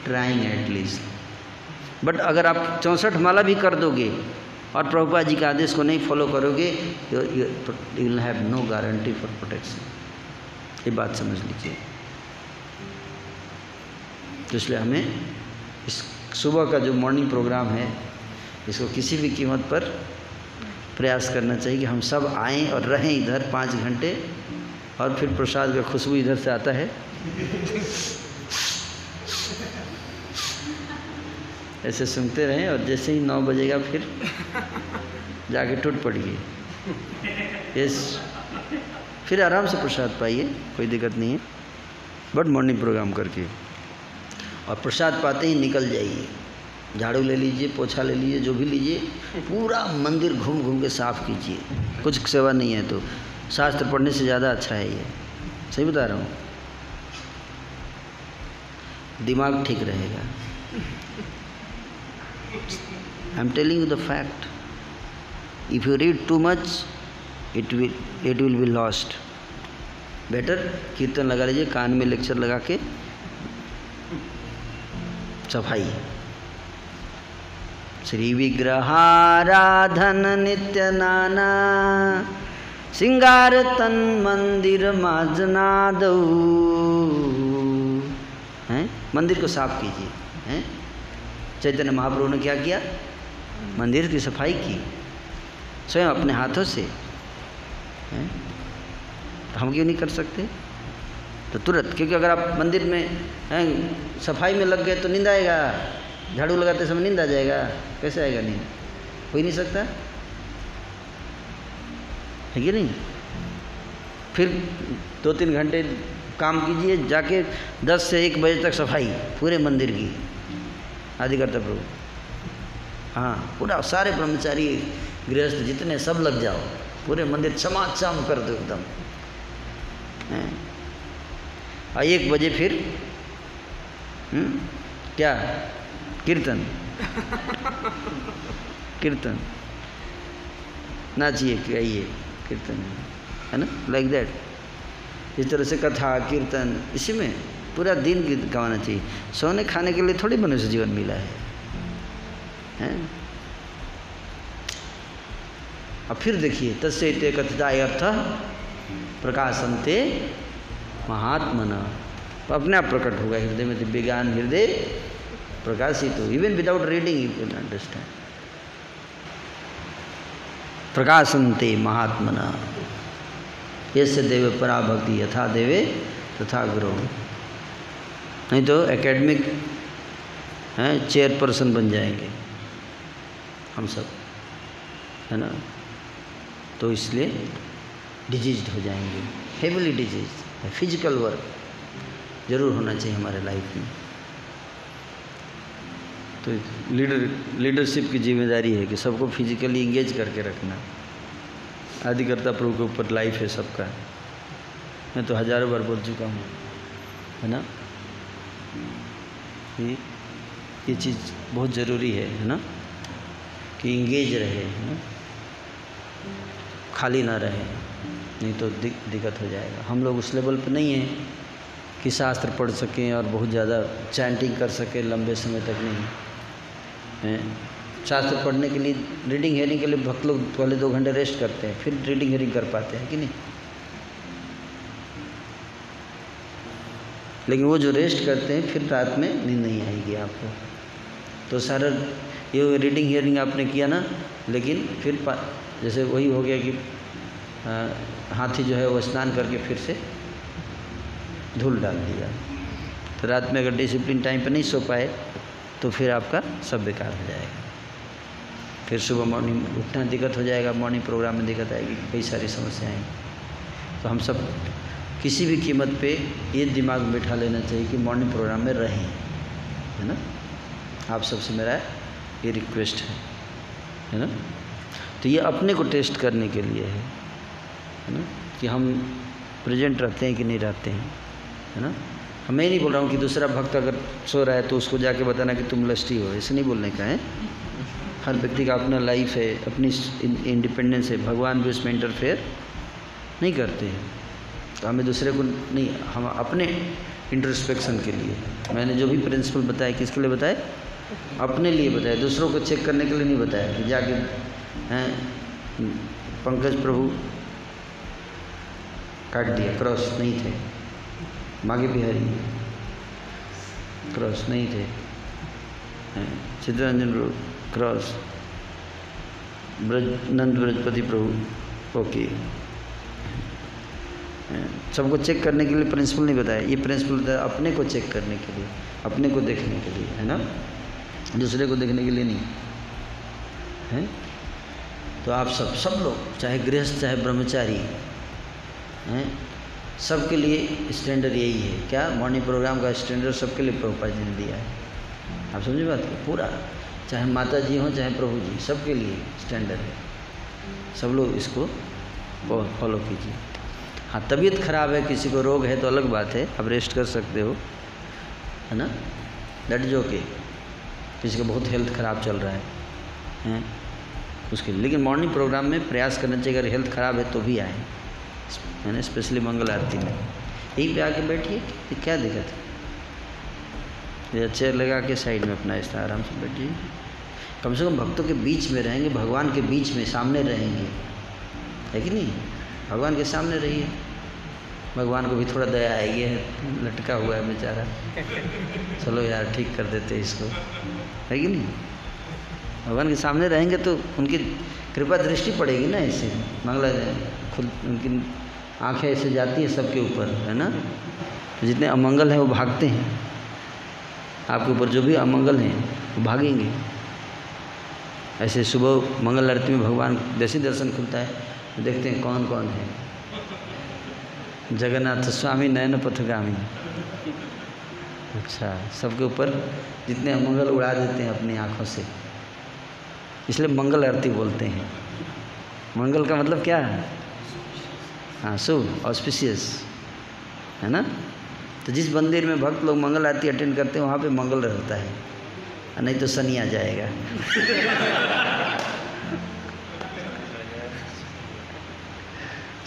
trying at least. But अगर आप 64 माला भी कर दोगे और प्रभुपाद जी के आदेश को नहीं फॉलो करोगे, you will have no guarantee for protection. ये बात समझ लीजिए। तो इसलिए हमें इस सुबह का जो मॉर्निंग प्रोग्राम है, इसको किसी भी कीमत पर प्रयास करना चाहिए कि हम सब आएँ और रहें इधर 5 घंटे, और फिर प्रसाद का खुशबू इधर से आता है, ऐसे सुनते रहें, और जैसे ही 9 बजेगा फिर जाके टूट पड़िए। यस, फिर आराम से प्रसाद पाइए, कोई दिक्कत नहीं है, बट मॉर्निंग प्रोग्राम करके, और प्रसाद पाते ही निकल जाइए। झाड़ू ले लीजिए, पोछा ले लीजिए, जो भी लीजिए, पूरा मंदिर घूम घूम के साफ कीजिए। कुछ सेवा नहीं है तो शास्त्र पढ़ने से ज़्यादा अच्छा है ये, सही बता रहा हूँ। दिमाग ठीक रहेगा। I am telling you the fact. If you read too much it will be lost. Better कीर्तन लगा लीजिए, कान में लेक्चर लगा के सफाई। श्री विग्रहाराधन नित्य नाना, सिंगार तन मंदिर माजनादौ। हैं, मंदिर को साफ कीजिए। हैं, चैतन्य महाप्रभु ने क्या किया? मंदिर की सफाई की स्वयं अपने हाथों से। हैं, तो हम क्यों नहीं कर सकते? तो तुरंत, क्योंकि अगर आप मंदिर में सफाई में लग गए तो नींद आएगा। झाड़ू लगाते समय नींद आ जाएगा, कैसे आएगा नींद? हो ही नहीं सकता है कि नहीं? फिर 2-3 घंटे काम कीजिए, जाके 10 से 1 बजे तक सफाई पूरे मंदिर की। आदि करता प्रभु, हाँ, पूरा सारे ब्रह्मचारी गृहस्थ जितने सब लग जाओ, पूरे मंदिर चमाचम कर दो एकदम। और 1 बजे फिर क्या? कीर्तन। कीर्तन नाचिए, गाइए, कीर्तन, है ना, लाइक दैट। इस तरह से कथा कीर्तन, इसी में पूरा दिन गंवाना चाहिए। सोने खाने के लिए थोड़ी मनुष्य जीवन मिला है? अब फिर देखिए, तस्यैते कथिताय अर्थः प्रकाशन्ते महात्मना। तो अपने आप प्रकट होगा हृदय में, दिव्य ज्ञान हृदय प्रकाशित हो। Even without reading you will understand. प्रकाशन्ते महात्मना, यस्य देवे परा भक्ति यथा देवे तथा गुरु। नहीं तो एकेडमिक चेयरपर्सन बन जाएंगे हम सब, है ना। तो इसलिए डिजीज्ड हो जाएंगे, हेवीली डिजीज। फिजिकल वर्क जरूर होना चाहिए हमारे लाइफ में। तो लीडरशिप की जिम्मेदारी है कि सबको फिजिकली इंगेज करके रखना। आदिकर्ता प्रभु के ऊपर लाइफ है सबका। मैं तो हजारों बार बोल चुका हूँ, है ना। ये चीज़ बहुत ज़रूरी है ना, कि इंगेज रहे, है ना, खाली ना रहे, नहीं तो दिक्कत हो जाएगा। हम लोग उस लेवल पे नहीं हैं कि शास्त्र पढ़ सकें और बहुत ज़्यादा चैंटिंग कर सकें लंबे समय तक, नहीं है। शास्त्र पढ़ने के लिए, रीडिंग हेयरिंग के लिए भक्त लोग पहले 2 घंटे रेस्ट करते हैं, फिर रीडिंग हेयरिंग कर पाते हैं कि नहीं। लेकिन वो जो रेस्ट करते हैं फिर रात में नींद नहीं आएगी आपको। तो सारा ये रीडिंग हियरिंग आपने किया ना, लेकिन फिर जैसे वही हो गया कि हाथी जो है वो स्नान करके फिर से धूल डाल दिया। तो रात में अगर डिसिप्लिन टाइम पे नहीं सो पाए तो फिर आपका सब बेकार हो जाएगा। फिर सुबह मॉर्निंग उठना दिक्कत हो जाएगा, मॉर्निंग प्रोग्राम में दिक्कत आएगी, कई सारी समस्याएं आएंगी। तो हम सब किसी भी कीमत पे ये दिमाग में बैठा लेना चाहिए कि मॉर्निंग प्रोग्राम में रहें, है ना। आप सबसे मेरा ये रिक्वेस्ट है ना। तो ये अपने को टेस्ट करने के लिए है ना, कि हम प्रेजेंट रहते हैं कि नहीं रहते हैं, है ना। मैं नहीं बोल रहा हूँ कि दूसरा भक्त अगर सो रहा है तो उसको जाके बताना कि तुम लस्टी हो, ऐसे नहीं बोलने का है। हर व्यक्ति का अपना लाइफ है, अपनी इंडिपेंडेंस है, भगवान भी उसमें इंटरफेयर नहीं करते हैं। तो हमें दूसरे को नहीं, हम अपने इंट्रोस्पेक्शन के लिए, मैंने जो भी प्रिंसिपल बताया किसके लिए बताए, अपने लिए बताया, दूसरों को चेक करने के लिए नहीं बताया कि जाके हैं पंकज प्रभु काट दिया, क्रॉस नहीं थे, मागे बिहारी क्रॉस नहीं थे, चित्तरंजन प्रभु क्रॉस, नंद ब्रजपति प्रभु ओके, सबको चेक करने के लिए प्रिंसिपल नहीं बताया। ये प्रिंसिपल बताया अपने को चेक करने के लिए, अपने को देखने के लिए, है ना, दूसरे को देखने के लिए नहीं है। तो आप सब लोग, चाहे गृहस्थ चाहे ब्रह्मचारी हैं, सबके लिए स्टैंडर्ड यही है। क्या मॉर्निंग प्रोग्राम का स्टैंडर्ड सबके लिए प्रभुपाद जी ने दिया है। आप समझे बात को पूरा। चाहे माता जी हों चाहे प्रभु जी, सबके लिए स्टैंडर्ड है। सब लोग इसको फॉलो कीजिए। हाँ, तबीयत खराब है, किसी को रोग है तो अलग बात है, आप रेस्ट कर सकते हो, है ना, दैट इज ओके। किसी का बहुत हेल्थ ख़राब चल रहा है उसके लिए, लेकिन मॉर्निंग प्रोग्राम में प्रयास करना चाहिए, अगर हेल्थ ख़राब है तो भी आए, है ना, स्पेशली मंगल आरती में यहीं पे आके बैठिए, क्या दिक्कत है। ये चेयर लगा के साइड में अपना इस तरह आराम से बैठिए, कम से कम भक्तों के बीच में रहेंगे, भगवान के बीच में सामने रहेंगे, है कि नहीं, भगवान के सामने रहिए। भगवान को भी थोड़ा दया आएगी, लटका हुआ है बेचारा, चलो यार ठीक कर देते इसको, है कि नहीं। भगवान के सामने रहेंगे तो उनकी कृपा दृष्टि पड़ेगी ना, ऐसे मंगला खुद उनकी आंखें ऐसे जाती है सबके ऊपर, है ना, तो जितने अमंगल हैं वो भागते हैं, आपके ऊपर जो भी अमंगल हैं वो भागेंगे। ऐसे सुबह मंगल आरती में भगवान जैसे दर्शन खुलता है तो देखते हैं कौन कौन है, जगन्नाथ स्वामी नयन पथगामी, अच्छा, सबके ऊपर जितने अमंगल उड़ा देते हैं अपनी आँखों से, इसलिए मंगल आरती बोलते हैं। मंगल का मतलब क्या है? हाँ, शुभ, ऑस्पिशियस, है ना। तो जिस मंदिर में भक्त लोग मंगल आरती अटेंड करते हैं वहाँ पे मंगल रहता है, नहीं तो शनि आ जाएगा।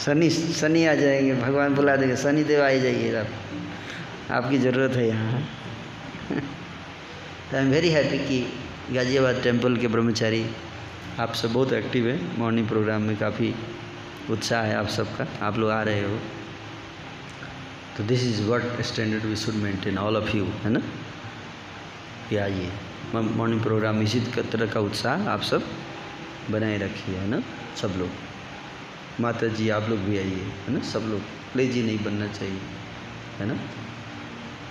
शनि आ जाएंगे, भगवान बुला देंगे, शनि देव आ जाइए, आपकी ज़रूरत है यहाँ। आई एम वेरी हैप्पी कि गाजियाबाद टेम्पल के ब्रह्मचारी आप सब बहुत एक्टिव है, मॉर्निंग प्रोग्राम में काफ़ी उत्साह है आप सबका, आप लोग आ रहे हो, तो this is what standard we should maintain all of you, है ना। ये आइए मॉर्निंग प्रोग्राम में इसी तरह का उत्साह आप सब बनाए रखिए, है ना, सब लोग। माता जी आप लोग भी आइए, है ना, सब लोग लेजी नहीं बनना चाहिए, है ना,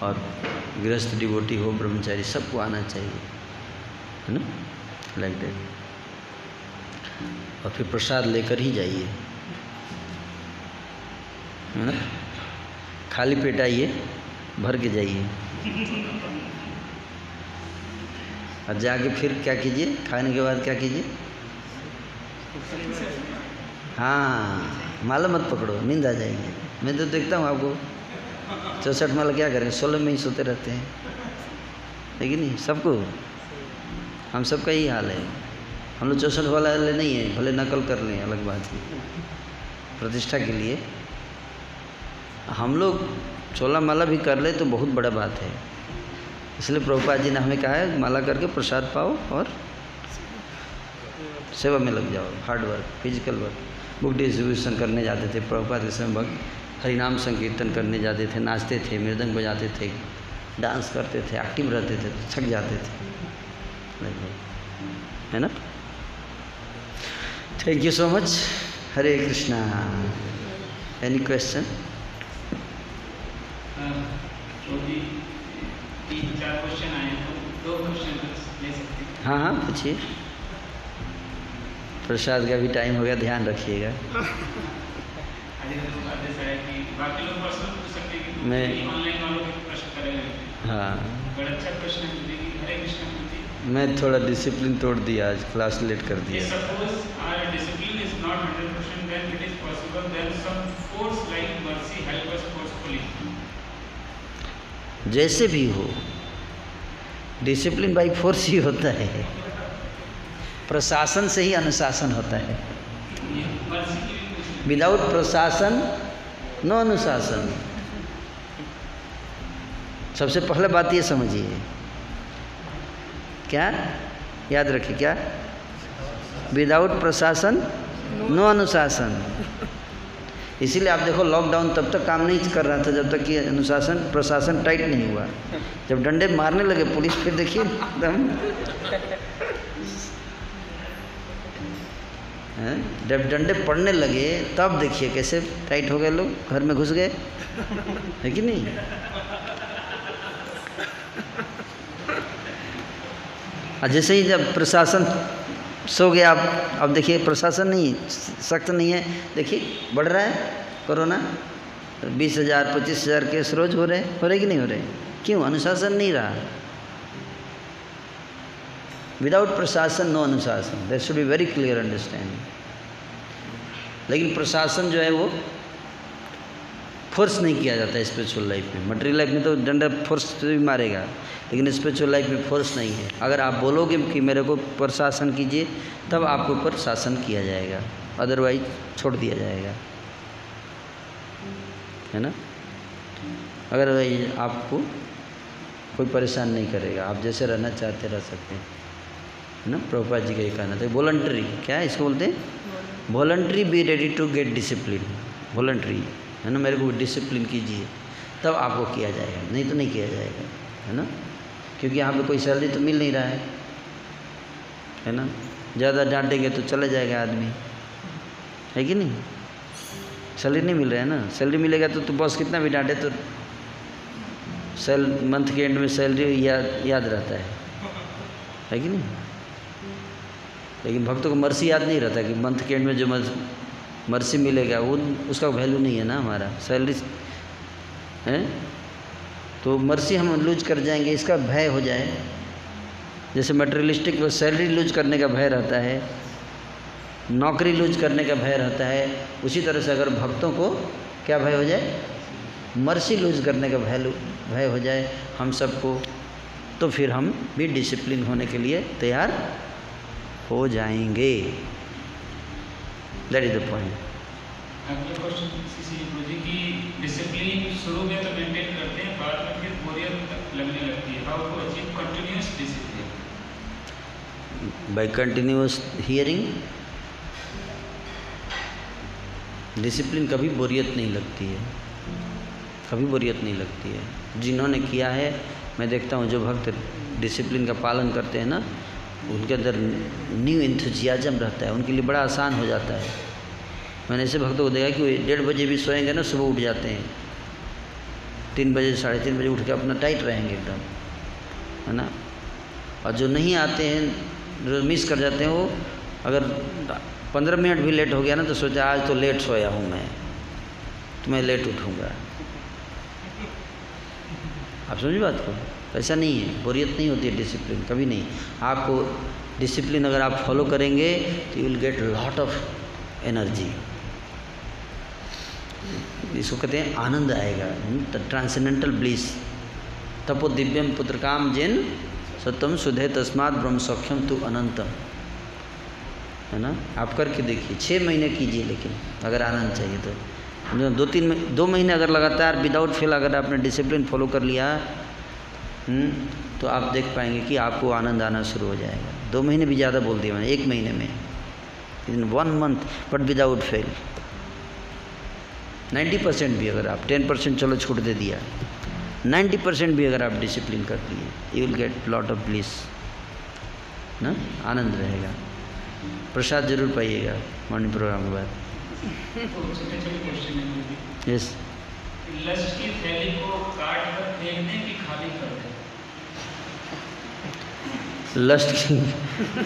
और गृहस्थ डिवोटी हो, ब्रह्मचारी, सबको आना चाहिए, है ना, लाइक दैट। और फिर प्रसाद लेकर ही जाइए, है ना, खाली पेट आइए, भर के जाइए, और जाके फिर क्या कीजिए, खाने के बाद क्या कीजिए, हाँ, माला मत पकड़ो, नींद आ जाएगी। मैं तो देखता हूँ आपको 64 माला क्या करें, 16 में ही सोते रहते हैं, लेकिन नहीं, सबको, हम सबका यही हाल है। हम लोग 64 वाला नहीं है, भले नकल कर लें, अलग बात है, प्रतिष्ठा के लिए हम लोग 16 माला भी कर ले तो बहुत बड़ा बात है। इसलिए प्रभुपाद जी ने हमें कहा है माला करके प्रसाद पाओ और सेवा में लग जाओ, hard work, physical work. Book distribution करने जाते थे प्रभुपाद के समय, भक्त हरिनाम संकीर्तन करने जाते थे, नाचते थे, मृदंग बजाते थे, डांस करते थे, एक्टिव रहते थे, थक जाते थे, है ना। Thank you so much. Hare Krishna. Any question? तीन चार क्वेश्चन आए तो 2 क्वेश्चन ले सकते हैं। हाँ हाँ, पूछिए। प्रसाद का भी टाइम हो गया, ध्यान रखिएगा। बाकी लोग प्रश्न पूछ सकते हैं कि मैं ऑनलाइन वालों के प्रश्न करेंगे। हाँ, बड़ा अच्छा प्रश्न है कि हरे कृष्ण मूर्ति, मैं थोड़ा डिसिप्लिन तोड़ दिया आज, क्लास लेट कर दिया। Suppose our discipline is not 100%, then it is possible then some force like mercy help us forcefully. जैसे भी हो, डिसिप्लिन बाई फोर्स ही होता है, प्रशासन से ही अनुशासन होता है। विदाउट प्रशासन नो अनुशासन। सबसे पहले बात ये समझिए, क्या याद रखिए, क्या विदाउट प्रशासन नो अनुशासन। इसीलिए आप देखो लॉकडाउन तब तक काम नहीं कर रहा था जब तक कि अनुशासन प्रशासन टाइट नहीं हुआ। जब डंडे मारने लगे पुलिस, फिर देखिए एकदम, जब डंडे पड़ने लगे तब देखिए कैसे टाइट हो गए लोग, घर में घुस गए, है कि नहीं। और जैसे ही जब प्रशासन सो गया, अब देखिए प्रशासन नहीं सख्त नहीं है, देखिए बढ़ रहा है कोरोना, 20,000 25,000 केस रोज हो रहे कि नहीं हो रहे? क्यों? अनुशासन नहीं रहा। विदाउट प्रशासन नो अनुशासन, that should be very clear understanding. लेकिन प्रशासन जो है वो फोर्स नहीं किया जाता स्पिरिचुअल लाइफ में। मटेरियल लाइफ में तो डंडा फोर्स से भी मारेगा, लेकिन स्पिरिचुअल लाइफ में फोर्स नहीं है। अगर आप बोलोगे कि मेरे को प्रशासन कीजिए, तब आपके ऊपर शासन किया जाएगा, अदरवाइज छोड़ दिया जाएगा, है ना। अगर आपको कोई परेशान नहीं करेगा, आप जैसे रहना चाहते रह सकते हैं, है ना। प्रभुपाद जी का ये कहना था, वॉलंटरी क्या है इसको बोलते हैं, voluntary be ready to get discipline. Voluntary है ना, मेरे को डिसिप्लिन कीजिए, तब आपको किया जाएगा, नहीं तो नहीं किया जाएगा, है ना। क्योंकि यहाँ पे कोई सैलरी तो मिल नहीं रहा है ना। ज़्यादा डांटेंगे तो चले जाएगा आदमी, है कि नहीं। सैलरी नहीं मिल रहा है ना, सैलरी मिलेगा तो बॉस कितना भी डांटे तो मंथ के एंड में सैलरी याद रहता है कि नहीं। लेकिन भक्तों को मर्सी याद नहीं रहता कि मंथ के एंड में जो मर्सी मिलेगा वो उसका वैल्यू नहीं है ना हमारा, सैलरी है तो मर्सी हम लूज कर जाएंगे, इसका भय हो जाए। जैसे मटेरियलिस्टिक में सैलरी लूज करने का भय रहता है, नौकरी लूज करने का भय रहता है, उसी तरह से अगर भक्तों को क्या भय हो जाए, मर्सी लूज करने का भय हो जाए हम सबको, तो फिर हम भी डिसिप्लिन होने के लिए तैयार हो जाएंगे। That is the point. अगला क्वेश्चन सीसी जी की डिसिप्लिन शुरू में तो मेंटेन करते हैं, बाद में फिर बोरियत लगने लगती है, how to achieve continuous discipline? By continuous hearing. Discipline कभी बोरियत नहीं लगती है, कभी बोरियत नहीं लगती है। जिन्होंने किया है, मैं देखता हूँ जो भक्त डिसिप्लिन का पालन करते हैं ना, उनके अंदर न्यू इंथुजियाज्म रहता है, उनके लिए बड़ा आसान हो जाता है। मैंने ऐसे भक्तों को देखा कि 1:30 बजे भी सोएंगे ना, सुबह उठ जाते हैं, 3 बजे 3:30 बजे उठ के अपना टाइट रहेंगे एकदम, है ना। और जो नहीं आते हैं, जो मिस कर जाते हैं, वो अगर 15 मिनट भी लेट हो गया ना तो सोचा आज तो लेट सोया हूँ मैं, तो मैं लेट उठूँगा। आप समझिए बात को, ऐसा नहीं है, बोरियत नहीं होती है डिसिप्लिन, कभी नहीं। आपको डिसिप्लिन अगर आप फॉलो करेंगे तो you will get lot of energy, इसको कहते हैं आनंद आएगा, ट्रांसेंडेंटल ब्लिस। तपो दिव्यम पुत्रकाम जिन सत्यम सुधे तस्मात् ब्रह्म सौख्यम तु अनंतम, है ना। आप करके देखिए, 6 महीने कीजिए, लेकिन अगर आनंद चाहिए तो 2 महीने अगर लगातार विदाउट फेल अगर आपने डिसिप्लिन फॉलो कर लिया तो आप देख पाएंगे कि आपको आनंद आना शुरू हो जाएगा। 2 महीने भी ज़्यादा बोल दिया मैंने, 1 महीने में, इन 1 मंथ बट विदाउट फेल। 90% भी अगर आप 10% चलो छूट दे दिया, 90% भी अगर आप डिसिप्लिन कर लिए, you will get lot of bliss ना, आनंद रहेगा। प्रसाद जरूर पाइएगा मॉर्निंग प्रोग्राम के बाद। छोटे-छोटे क्वेश्चन है। यस। लस्ट की थैली को काट कर फेंक दें कि खाली कर दें? लस्ट की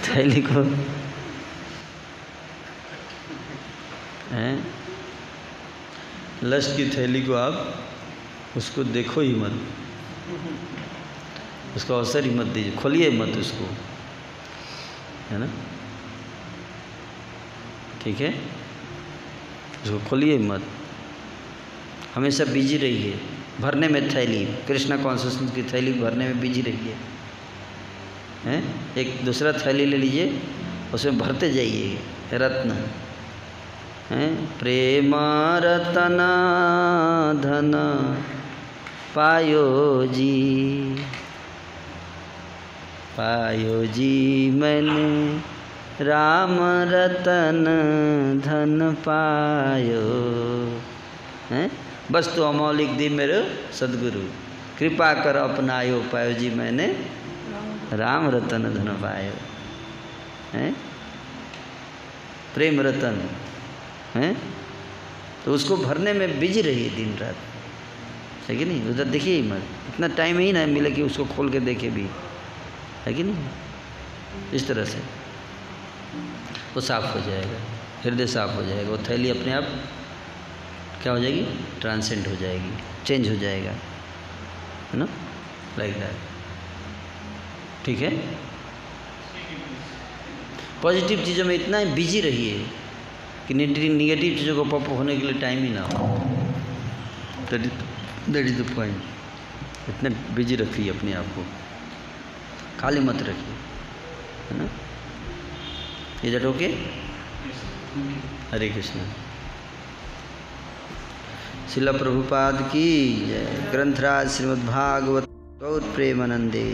थैली को हैं, लस्ट की थैली को आप उसको देखो ही मत, उसका अवसर ही मत दीजिए, खोलिए मत उसको, है ना, ठीक है। उसको खोलिए मत, हमेशा बिजी रहिए भरने में थैली, कृष्णा कॉन्शियसनेस की थैली भरने में बिजी रहिए, हैं। एक दूसरा थैली ले लीजिए, उसमें भरते जाइए रत्न, हैं। प्रेम रतन धन पायो जी मैंने राम रतन धन पायो, हैं। बस तो अमौलिक दी मेरे सदगुरु, कृपा कर अपनायो पायो जी मैंने राम रतन धन पायो, हैं। प्रेम रतन, हैं। तो उसको भरने में बिजी रहिए दिन रात, है कि नहीं। उधर देखिए ही मत, इतना टाइम ही ना मिले कि उसको खोल के देखे भी, है कि नहीं। इस तरह से वो साफ हो जाएगा, हृदय साफ हो जाएगा, वो थैली अपने आप क्या हो जाएगी, ट्रांसेंड हो जाएगी, चेंज हो जाएगा, है ना, लाइक दैट, ठीक है। पॉजिटिव चीज़ों में इतना बिजी रहिए कि निगेटिव चीज़ों को पॉप होने के लिए टाइम ही ना हो। That is the point. इतने बिजी रखिए अपने आप को, खाली मत रखिए, है ना। Is that okay? Hare Krishna. Srila Prabhupada की जय। ग्रंथराज श्रीमद् भागवत गौर प्रेमानंदे।